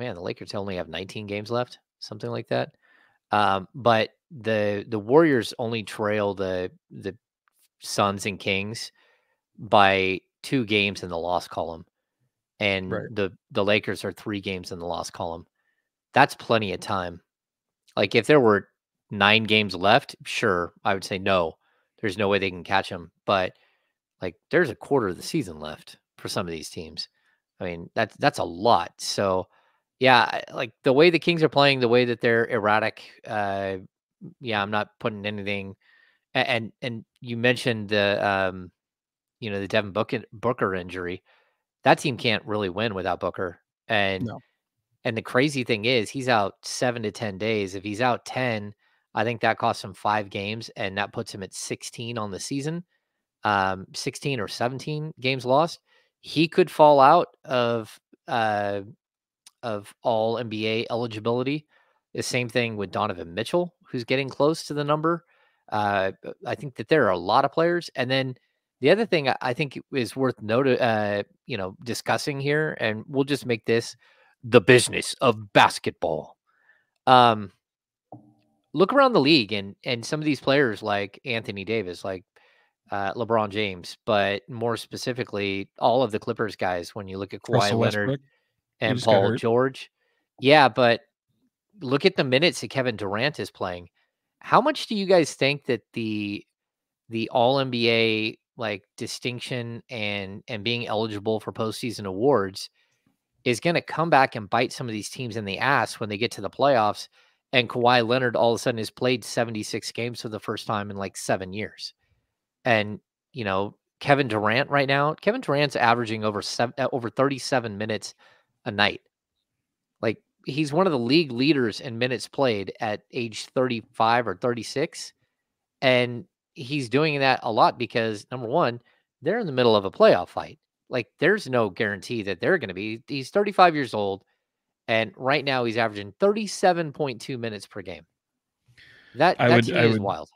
only have 19 games left, something like that. But the Warriors only trail the Suns and Kings by 2 games in the loss column, and the Lakers are 3 games in the loss column. That's plenty of time. Like, if there were 9 games left, sure, I would say no. There's no way they can catch them. But, like, there's a quarter of the season left for some of these teams. I mean, that's a lot. So, yeah, like, the way the Kings are playing, the way that they're erratic, I'm not putting anything. And you mentioned the the Devin Booker injury. That team can't really win without Booker. And the crazy thing is, he's out 7 to 10 days. If he's out 10, I think that costs him 5 games, and that puts him at 16 on the season. 16 or 17 games lost. He could fall out of all NBA eligibility. The same thing with Donovan Mitchell, who's getting close to the number. I think that there are a lot of players. And then the other thing I think is worth discussing here, and we'll just make this the business of basketball. Look around the league and some of these players like Anthony Davis, like LeBron James, but more specifically, all of the Clippers guys. When you look at Kawhi Russell Leonard Westbrook, he and just got Paul hurt. George, yeah, but look at the minutes that Kevin Durant is playing. How much do you guys think that the All NBA like distinction and being eligible for postseason awards is going to come back and bite some of these teams in the ass when they get to the playoffs? And Kawhi Leonard all of a sudden has played 76 games for the first time in like 7 years. And, you know, Kevin Durant right now, Kevin Durant's averaging over 37 minutes a night. Like, he's one of the league leaders in minutes played at age 35 or 36. And he's doing that a lot because, number one, they're in the middle of a playoff fight. Like, there's no guarantee that they're going to be. He's 35 years old, and right now he's averaging 37.2 minutes per game. That to me is wild.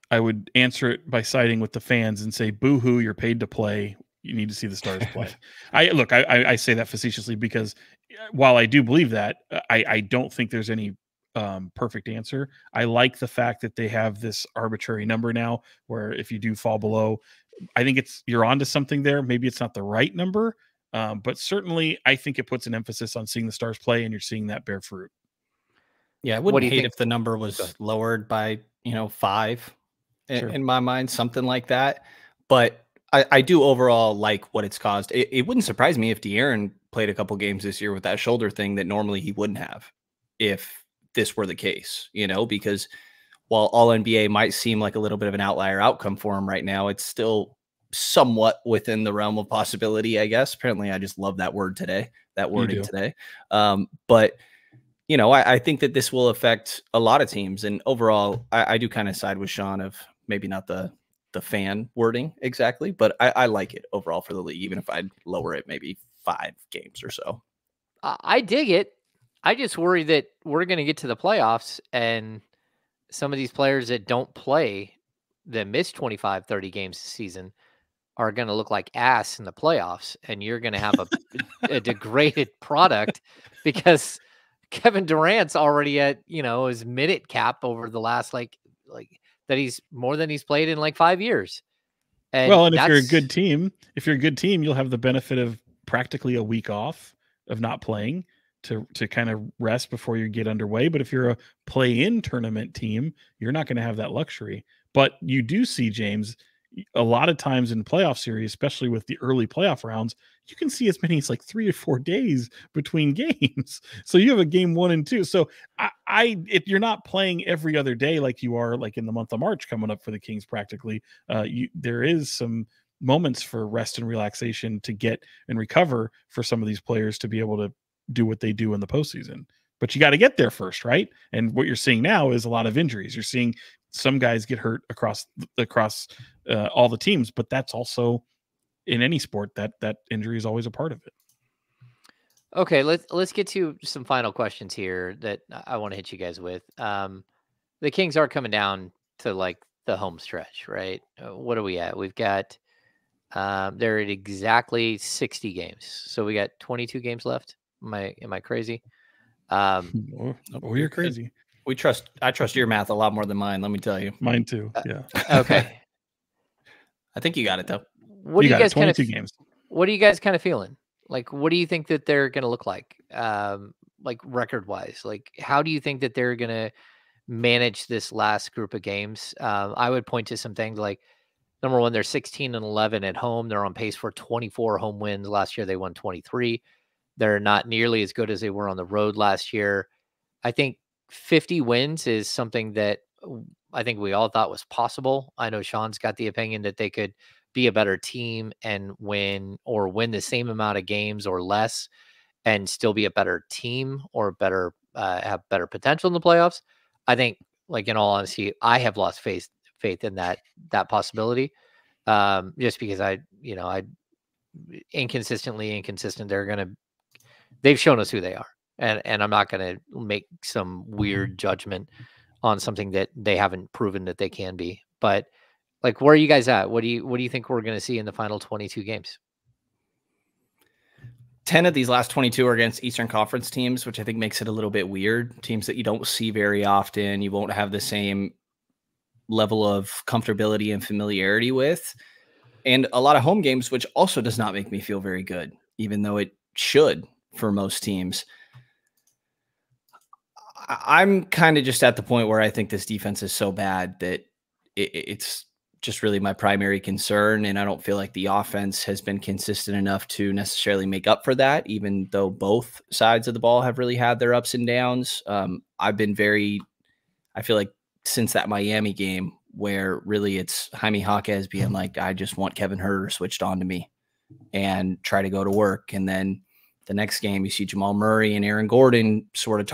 I would answer it by siding with the fans and say, boo-hoo, you're paid to play. You need to see the stars play. I say that facetiously because while I do believe that, I don't think there's any perfect answer. I like the fact that they have this arbitrary number now where if you do fall below, I think you're onto something there. Maybe it's not the right number, but certainly I think it puts an emphasis on seeing the stars play, and you're seeing that bear fruit. Yeah, I wouldn't hate if the number was lowered by 5 in my mind, something like that. But I do overall like what it's caused. It wouldn't surprise me if De'Aaron played a couple games this year with that shoulder thing that normally he wouldn't have if this were the case, because while All NBA might seem like a little bit of an outlier outcome for him right now, it's still somewhat within the realm of possibility, I guess. Apparently, I just love that word today, that wording today. But I think that this will affect a lot of teams. And overall, I do kind of side with Sean of maybe not the fan wording exactly, but I like it overall for the league, even if I'd lower it maybe 5 games or so. I dig it. I just worry that we're going to get to the playoffs and some of these players that don't play, that miss 25, 30 games this season, are going to look like ass in the playoffs. And you're going to have a degraded product because Kevin Durant's already at, his minute cap over the last, like that he's more than he's played in like 5 years. And if you're a good team, you'll have the benefit of practically a week off of not playing to kind of rest before you get underway. But if you're a play-in tournament team, you're not going to have that luxury. But you do see, James, a lot of times in playoff series, especially with the early playoff rounds, you can see as many as like 3 or 4 days between games. So you have a game 1 and 2. So if you're not playing every other day like you are like in the month of March coming up for the Kings, practically, there is some moments for rest and relaxation to get and recover for some of these players to be able to do what they do in the postseason. But you got to get there first, right? And what you're seeing now is a lot of injuries. You're seeing some guys get hurt across all the teams, but that's also in any sport that injury is always a part of it. Okay, let's get to some final questions here that I want to hit you guys with. The Kings are coming down to like the home stretch, right? What are we at? We've got they're at exactly 60 games, so we got 22 games left. Am I crazy? You're crazy. I trust your math a lot more than mine. Let me tell you. Mine too. Yeah. Okay. I think you got it though. What do you guys 22 games? What are you guys kind of feeling? Like, what do you think that they're going to look like? Like record wise, like how do you think that they're going to manage this last group of games? I would point to some things like, number one, they're 16-11 at home. They're on pace for 24 home wins. Last year, they won 23. They're not nearly as good as they were on the road last year. I think 50 wins is something that I think we all thought was possible. I know Sean's got the opinion that they could be a better team and win the same amount of games or less and still be a better team or better have better potential in the playoffs. I think, like, in all honesty, I have lost faith in that possibility. Just because I inconsistent. They've shown us who they are. And I'm not going to make some weird judgment on something that they haven't proven that they can be. But like, where are you guys at? What do you think we're going to see in the final 22 games? 10 of these last 22 are against Eastern Conference teams, which I think makes it a little bit weird. Teams that you don't see very often. You won't have the same level of comfortability and familiarity with, and a lot of home games, which also does not make me feel very good, even though it should for most teams. I'm kind of just at the point where I think this defense is so bad that it's just really my primary concern. And I don't feel like the offense has been consistent enough to necessarily make up for that, even though both sides of the ball have really had their ups and downs. I feel like since that Miami game where really it's Jaime Jaquez being like, I just want Kevin Huerter switched on to me and try to go to work. And then the next game, you see Jamal Murray and Aaron Gordon sort of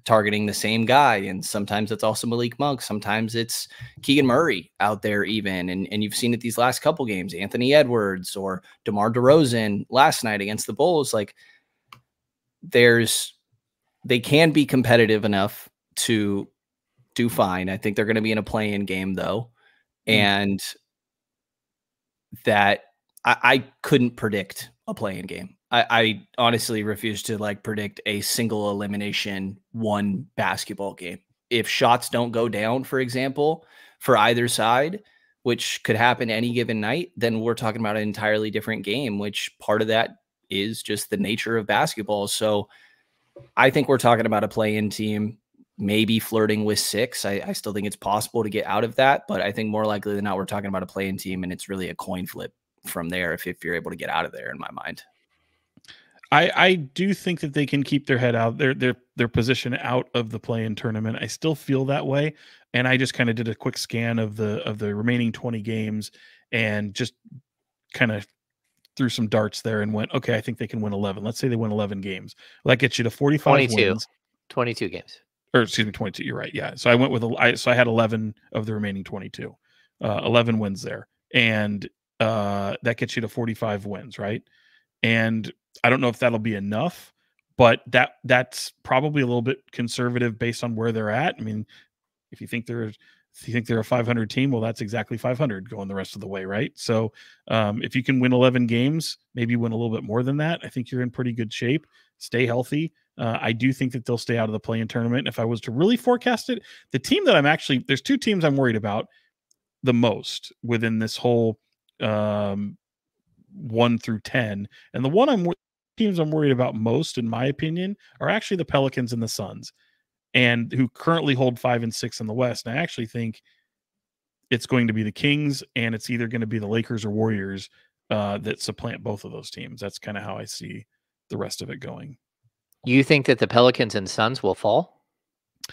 targeting the same guy. And sometimes it's also Malik Monk. Sometimes it's Keegan Murray out there even. And you've seen it these last couple games, Anthony Edwards or DeMar DeRozan last night against the Bulls. Like they can be competitive enough to do fine. I think they're going to be in a play-in game though. And that I couldn't predict a play-in game. I honestly refuse to like predict a single elimination one basketball game. If shots don't go down, for example, for either side, which could happen any given night, then we're talking about an entirely different game, which part of that is just the nature of basketball. So I think we're talking about a play-in team, maybe flirting with 6. I still think it's possible to get out of that, but I think more likely than not, we're talking about a play-in team, and it's really a coin flip from there if you're able to get out of there, in my mind. I do think that they can keep their head out, their position out of the play-in tournament. I still feel that way, and I just kind of did a quick scan of the remaining 20 games and just kind of threw some darts there and went, okay, I think they can win 11. Let's say they win 11 games. Well, that gets you to 45 wins. 22 games. Or excuse me, 22. You're right. Yeah. So I went with so I had 11 of the remaining 22, 11 wins there, and that gets you to 45 wins, right? And I don't know if that'll be enough, but that's probably a little bit conservative based on where they're at. I mean, if you think they're a 500 team, well, that's exactly 500 going the rest of the way, right? So if you can win 11 games, maybe win a little bit more than that, I think you're in pretty good shape. Stay healthy. I do think that they'll stay out of the play-in tournament. If I was to really forecast it, the team that there's 2 teams I'm worried about the most within this whole 1 through 10. And the teams I'm worried about most, in my opinion, are actually the Pelicans and the Suns, and who currently hold 5 and 6 in the West. And I actually think it's going to be the Kings, and it's either going to be the Lakers or Warriors that supplant both of those teams. That's kind of how I see the rest of it going. You think that the Pelicans and Suns will fall?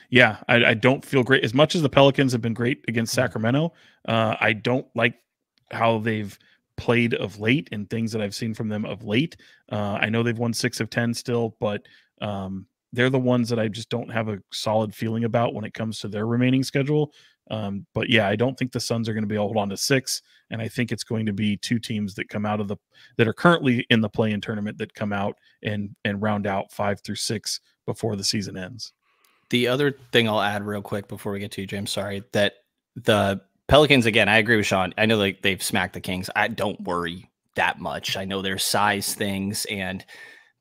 Yeah, I don't feel great. As much as the Pelicans have been great against Sacramento, I don't like how they've played of late and things that I've seen from them of late. I know they've won 6 of 10 still, but they're the ones that I just don't have a solid feeling about when it comes to their remaining schedule. But yeah, I don't think the Suns are going to be able to hold on to 6. And I think it's going to be 2 teams that come out of that are currently in the play-in tournament that come out and round out 5 through 6 before the season ends. The other thing I'll add real quick before we get to you, James, sorry, that the Pelicans, again, I agree with Sean. I know they've smacked the Kings. I don't worry that much. I know there's size things,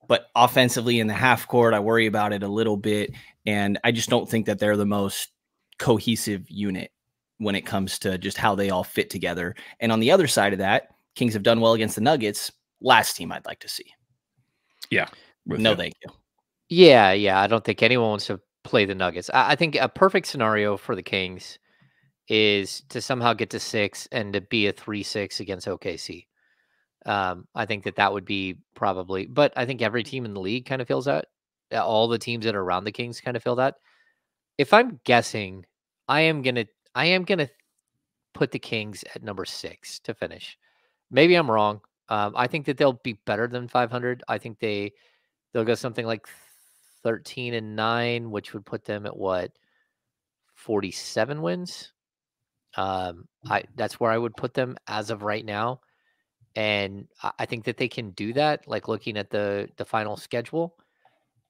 but offensively in the half court, I worry about it a little bit. And I just don't think that they're the most cohesive unit when it comes to just how they all fit together. And on the other side of that, Kings have done well against the Nuggets. Last team I'd like to see. Yeah. No, thank you. Yeah. I don't think anyone wants to play the Nuggets. I think a perfect scenario for the Kings is to somehow get to 6 and to be a 3-6 against OKC. I think that would be probably, but I think every team in the league kind of feels that. All the teams that are around the Kings kind of feel that. If I'm guessing, I am gonna put the Kings at number 6 to finish. Maybe I'm wrong. I think that they'll be better than 500. I think they'll go something like 13-9, which would put them at what, 47 wins. That's where I would put them as of right now. And I think that they can do that, like looking at the final schedule.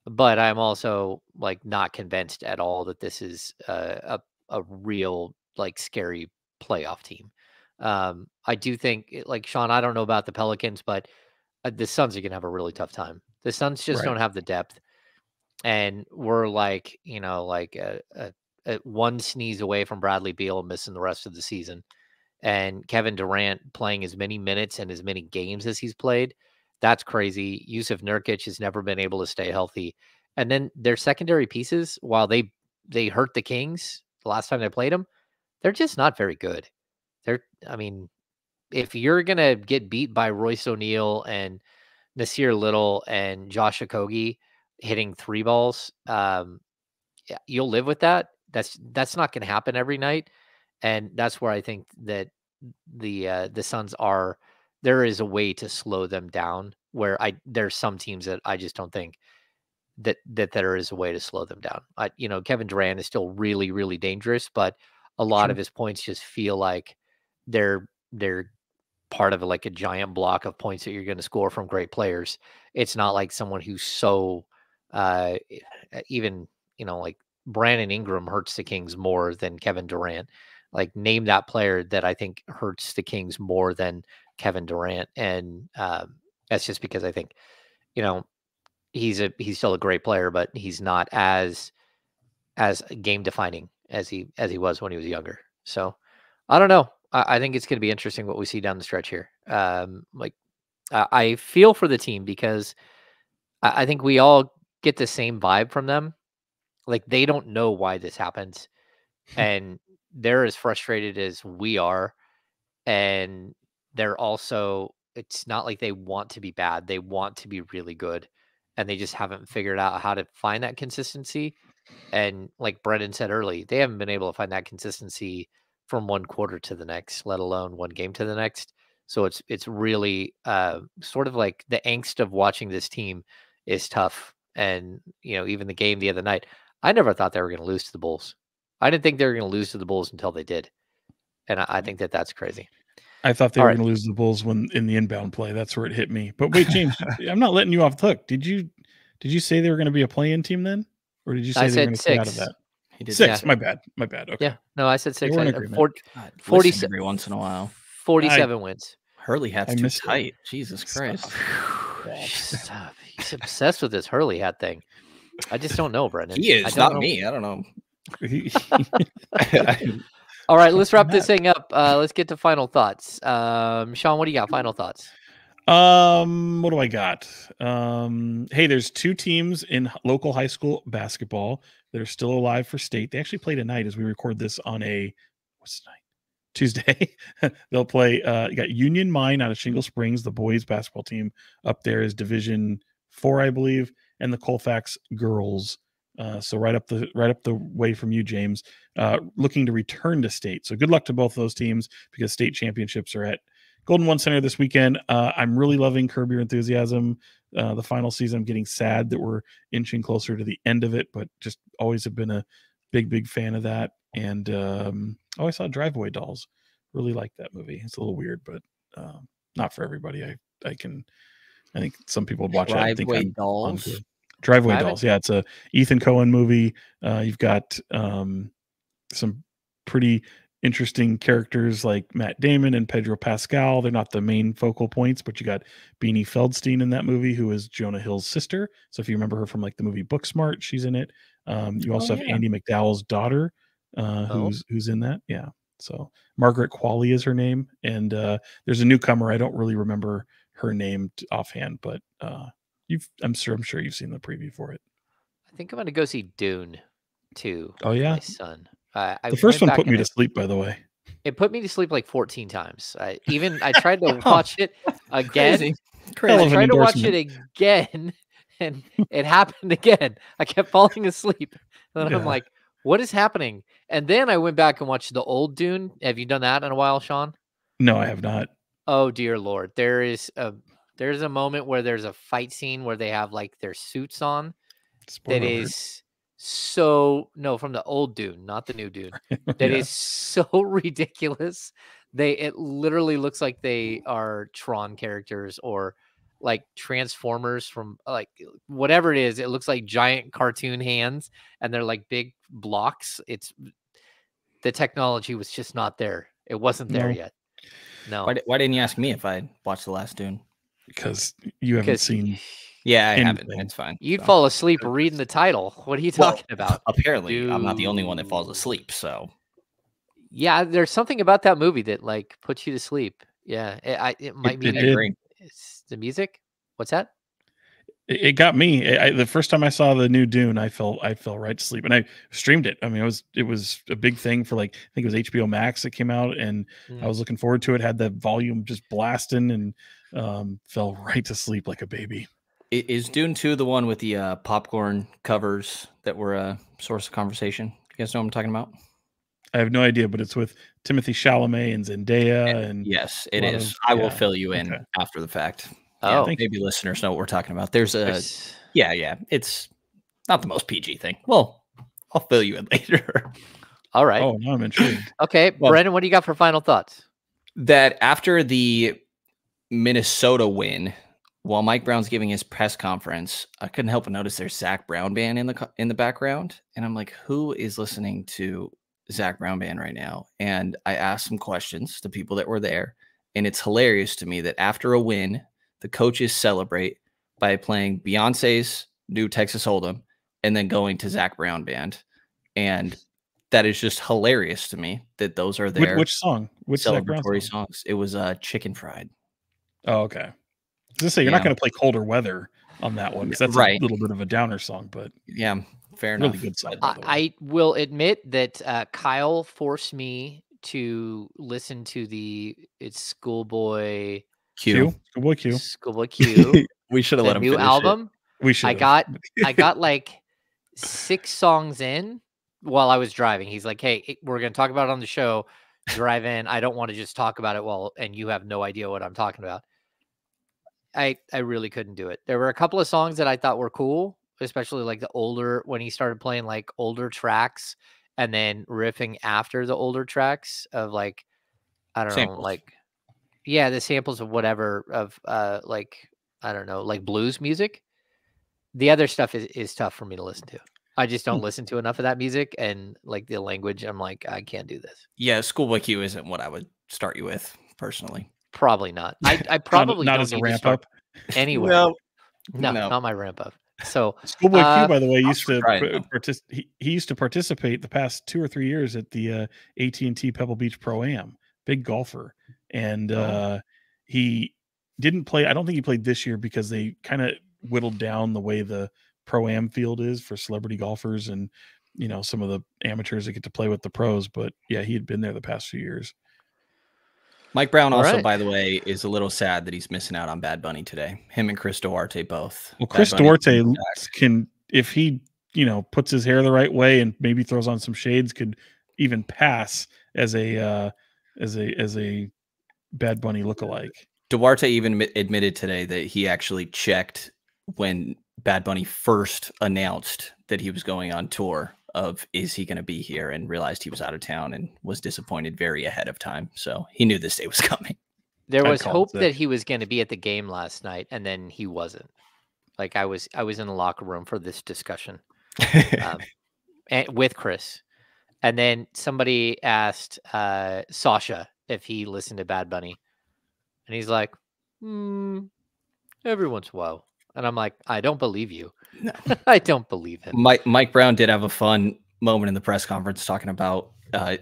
But I'm also like not convinced at all that this is a real like scary playoff team. I do think, like Sean, I don't know about the Pelicans, but the Suns are going to have a really tough time. The Suns just don't have the depth. And we're like, like a one sneeze away from Bradley Beal missing the rest of the season. And Kevin Durant playing as many minutes and as many games as he's played. That's crazy. Yusuf Nurkic has never been able to stay healthy. And then their secondary pieces, while they hurt the Kings the last time they played them, they're just not very good. I mean, if you're going to get beat by Royce O'Neal and Nasir Little and Josh Okogie hitting 3 balls, you'll live with that. That's not going to happen every night. And that's where I think that the Suns are. There is a way to slow them down. Where there's some teams that I just don't think that there is a way to slow them down. Kevin Durant is still really, really dangerous, but a lot of his points just feel like they're part of like a giant block of points that you're going to score from great players. It's not like someone who's so even like Brandon Ingram hurts the Kings more than Kevin Durant. Like, name that player that I think hurts the Kings more than Kevin Durant. And that's just because I think, he's still a great player, but he's not as game defining as he was when he was younger. So I don't know. I think it's going to be interesting what we see down the stretch here. I feel for the team because I think we all get the same vibe from them. Like, they don't know why this happens. And they're as frustrated as we are. And they're also, it's not like they want to be bad. They want to be really good. And they just haven't figured out how to find that consistency. And like Brenden said early, they haven't been able to find that consistency from one quarter to the next, let alone one game to the next. So it's really sort of like the angst of watching this team is tough. And, even the game the other night, I never thought they were going to lose to the Bulls. I didn't think they were going to lose to the Bulls until they did. And I think that that's crazy. I thought they were going to lose to the Bulls when in the inbound play. That's where it hit me. But wait, James, I'm not letting you off the hook. Did you say they were going to be a play-in team then? Or did you say they were going to stay out of that? He did 6. Yeah. My bad. Okay. Yeah. No, I said 6. We're in agreement. 47 every once in a while. 47 wins. Hurley hat's too tight. Jesus Christ. Stop. He's obsessed with this Hurley hat thing. I just don't know, Brenden. He is, not me. I don't know. All right, let's wrap this thing up. Let's get to final thoughts. Sean, what do you got? Final thoughts. What do I got? Hey, there's 2 teams in local high school basketball that are still alive for state. They actually play tonight as we record this on what's the night? Tuesday. They'll play. You got Union Mine out of Shingle Springs. The boys basketball team up there is Division 4, I believe, and the Colfax girls. So right up the way from you, James, looking to return to state. So good luck to both of those teams because state championships are at Golden One Center this weekend. I'm really loving Curb Your Enthusiasm. The final season, I'm getting sad that we're inching closer to the end of it, but just always have been a big fan of that. And I saw Drive-Away Dolls. Really like that movie. It's a little weird, but not for everybody. I think some people would watch it. Drive-Away Dolls. Drive-Away Dolls. Yeah, it's a Ethan Coen movie. You've got some pretty interesting characters like Matt Damon and Pedro Pascal. They're not the main focal points, but you got Beanie Feldstein in that movie, who is Jonah Hill's sister. So if you remember her from like the movie Booksmart, she's in it. You also have Andy McDowell's daughter, who's in that. Yeah. So Margaret Qualley is her name, and there's a newcomer. I don't really remember her name offhand, but I'm sure you've seen the preview for it. I think I'm going to go see Dune 2. Oh yeah, my son. The first one put me to sleep, by the way. It put me to sleep like 14 times. I tried to watch it again. Crazy. I tried to watch it again, and it happened again. I kept falling asleep. And then I'm like, what is happening? And then I went back and watched the old Dune. Have you done that in a while, Sean? No, I have not. Oh, dear Lord. There's a moment where there's a fight scene where they have like their suits on. Spoiler that alert. Is from the old Dune, not the new Dune. That is so ridiculous. It literally looks like they are Tron characters or like Transformers from like whatever it is. It looks like giant cartoon hands and they're like big blocks. The technology was just not there. It wasn't there yet. No. Why didn't you ask me if I watched the last Dune? Because you haven't seen Yeah, I haven't. anything. It's fine. You'd So, fall asleep reading the title. What are you Well, talking about? apparently, I'm not the only one that falls asleep. So Yeah, there's something about that movie that like puts you to sleep. Yeah, it might it I maybe agree. it's the music. What's that? it got me. The first time I saw the new Dune, I fell right to sleep, and I streamed it. I mean, it was a big thing for, like, I think it was HBO Max that came out, and I was looking forward to it. Had the volume just blasting, and fell right to sleep like a baby. Is Dune 2 the one with the popcorn covers that were a source of conversation? You guys know what I'm talking about? I have no idea, but it's with Timothy Chalamet and Zendaya, and Yes, a it lot is. of, I will yeah. fill you in Okay. after the fact. Yeah, Oh, Thank maybe listeners know what we're talking about. There's a there's- yeah. It's not the most PG thing. Well, I'll fill you in later. all right. Oh, now I'm intrigued. Okay, Well- Brenden, what do you got for final thoughts? That after the Minnesota win, while Mike Brown's giving his press conference, I couldn't help but notice there's Zach Brown band in the background, and I'm like, who is listening to Zach Brown band right now? And I asked some questions to people that were there, and it's hilarious to me that after a win, the coaches celebrate by playing Beyonce's new Texas Hold'em and then going to Zach Brown band, and that is just hilarious to me that those are their Which song? Which Zach Brown celebratory song? songs. It was Chicken Fried. Oh, okay. I was gonna say, you're not Yeah. going to play Colder Weather on that one, because that's Right. a little bit of a downer song, but Yeah, fair really enough. good song. But by the way. I will admit that Kyle forced me to listen to it's Schoolboy Schoolboy Q. Schoolboy Q, we should have let the him new finish album. We should. I got like 6 songs in while I was driving. He's like, "Hey, we're going to talk about it on the show. Drive in. I don't want to just talk about it and you have no idea what I'm talking about." I really couldn't do it. There were a couple of songs that I thought were cool, especially like when he started playing like older tracks and then riffing after the older tracks of like, I don't know, Samples. like, yeah, the samples of whatever of like, I don't know, like blues music. The other stuff is tough for me to listen to. I just don't listen to enough of that music, and like the language, I'm like, I can't do this. Yeah, Schoolboy Q isn't what I would start you with personally. Probably not. I probably not don't as a need to ramp start up. anywhere. No. No, not my ramp up. So Schoolboy Q, by the way, used to trying, he used to participate the past 2 or 3 years at the AT&T Pebble Beach Pro Am. Big golfer, and he didn't play. I don't think he played this year because they kind of whittled down the way the Pro Am field is for celebrity golfers, and some of the amateurs that get to play with the pros. But yeah, he had been there the past few years. Mike Brown All also, right. by the way, is a little sad that he's missing out on Bad Bunny today. Him and Chris Duarte both. Well, Bad Chris Bunny Duarte comes back. can, if he puts his hair the right way and maybe throws on some shades, could even pass as a Bad Bunny lookalike. Duarte even admitted today that he actually checked when Bad Bunny first announced that he was going on tour of is he going to be here, and realized he was out of town and was disappointed very ahead of time. So he knew this day was coming. There I'd was call it hope sick. that he was going to be at the game last night, and then he wasn't. Like I was in the locker room for this discussion with Chris, and then somebody asked Sasha if he listened to Bad Bunny, and he's like, every once in a while. And I'm like, I don't believe you. No. I don't believe him. Mike Brown did have a fun moment in the press conference talking about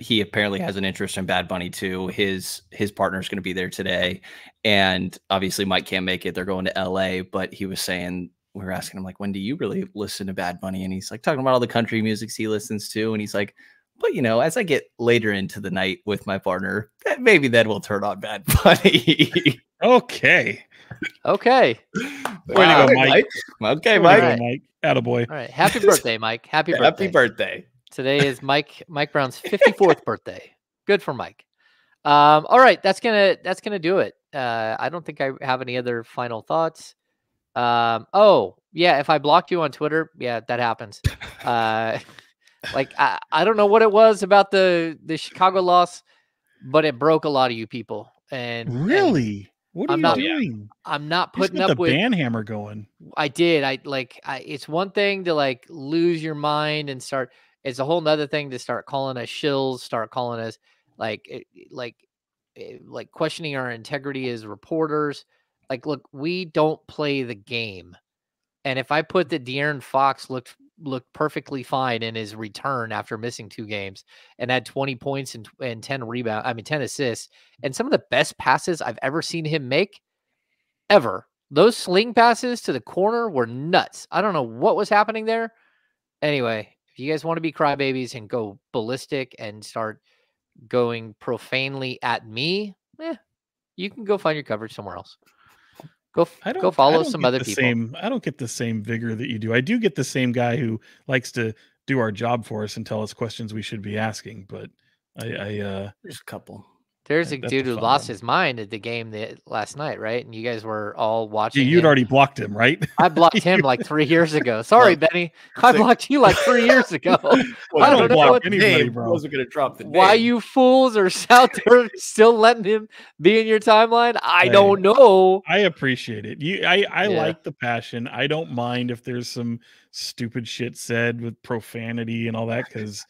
he apparently has an interest in Bad Bunny too. His partner is going to be there today, and obviously Mike can't make it. They're going to LA, but he was saying, we were asking him like, when do you really listen to Bad Bunny? And he's like talking about all the country music he listens to, and he's like, but as I get later into the night with my partner, maybe then we'll turn on Bad Bunny. Okay. Okay. Way to go, Mike. Okay, Way to Mike. go, Mike. Attaboy. All right. Happy birthday, Mike. Happy birthday. Happy birthday. Today is Mike Brown's 54th birthday. Good for Mike. All right, that's gonna do it. I don't think I have any other final thoughts. Oh yeah, if I blocked you on Twitter, yeah, that happens. Like I don't know what it was about the Chicago loss, but it broke a lot of you people. And Really? What are I'm you not- doing? I'm not You just putting got up the with. band hammer going. I did. It's one thing to like lose your mind and start. It's a whole nother thing to start calling us shills, start calling us like questioning our integrity as reporters. Like, look, we don't play the game. And if I put that De'Aaron Fox looked perfectly fine in his return after missing 2 games and had 20 points and 10 rebounds, 10 assists, and some of the best passes I've ever seen him make ever. Those sling passes to the corner were nuts. I don't know what was happening there. Anyway, if you guys want to be crybabies and go ballistic and start going profanely at me, you can go find your coverage somewhere else. Go follow some other people. I don't get the same vigor that you do. I do get the same guy who likes to do our job for us and tell us questions we should be asking, but there's a couple. There's a dude who lost his mind at the game last night, right? And you guys were all watching. You'd already blocked him, right? I blocked him like 3 years ago. Sorry, Benny. I blocked you like 3 years ago. Well, I don't know what anybody, bro. Wasn't going to drop the name. Why you fools are out there still letting him be in your timeline? I don't know. I appreciate it. I like the passion. I don't mind if there's some stupid shit said with profanity and all that, because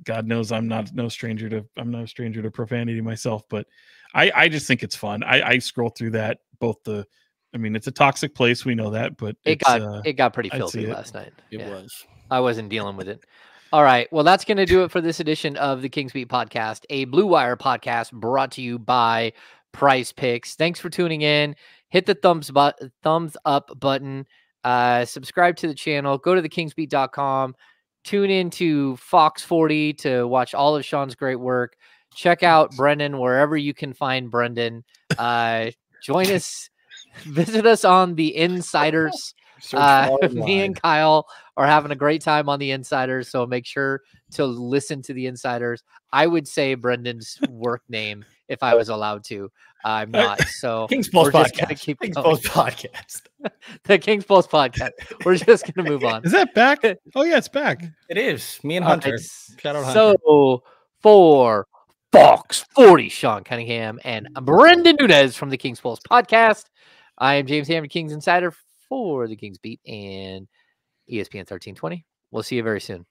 God knows I'm no stranger to profanity myself. But I just think it's fun. I scroll through that. It's a toxic place. We know that, but it got pretty filthy last night. It was. I wasn't dealing with it. All right. Well, that's going to do it for this edition of the Kings Beat podcast, a Blue Wire podcast brought to you by Prize Picks. Thanks for tuning in. Hit the thumbs up button. Subscribe to the channel. Go to thekingsbeat.com. Tune in to Fox 40 to watch all of Sean's great work. Check out Brenden wherever you can find Brenden. Join us. Visit us on the Insiders. Me and Kyle are having a great time on the Insiders, so make sure to listen to the Insiders. I would say Brendan's work name if I was allowed to. I'm not. So Kings Pulse Podcast. Kings Pulse Podcast. The Kings Pulse Podcast. We're just gonna move on. Is that back? Oh yeah, it's back. It is. Me and Hunter. Shout out Hunter. So for Fox 40, Sean Cunningham and Brenden Nunes from the Kings Pulse Podcast, I am James Hammer, Kings Insider for the Kings Beat and ESPN 1320. We'll see you very soon.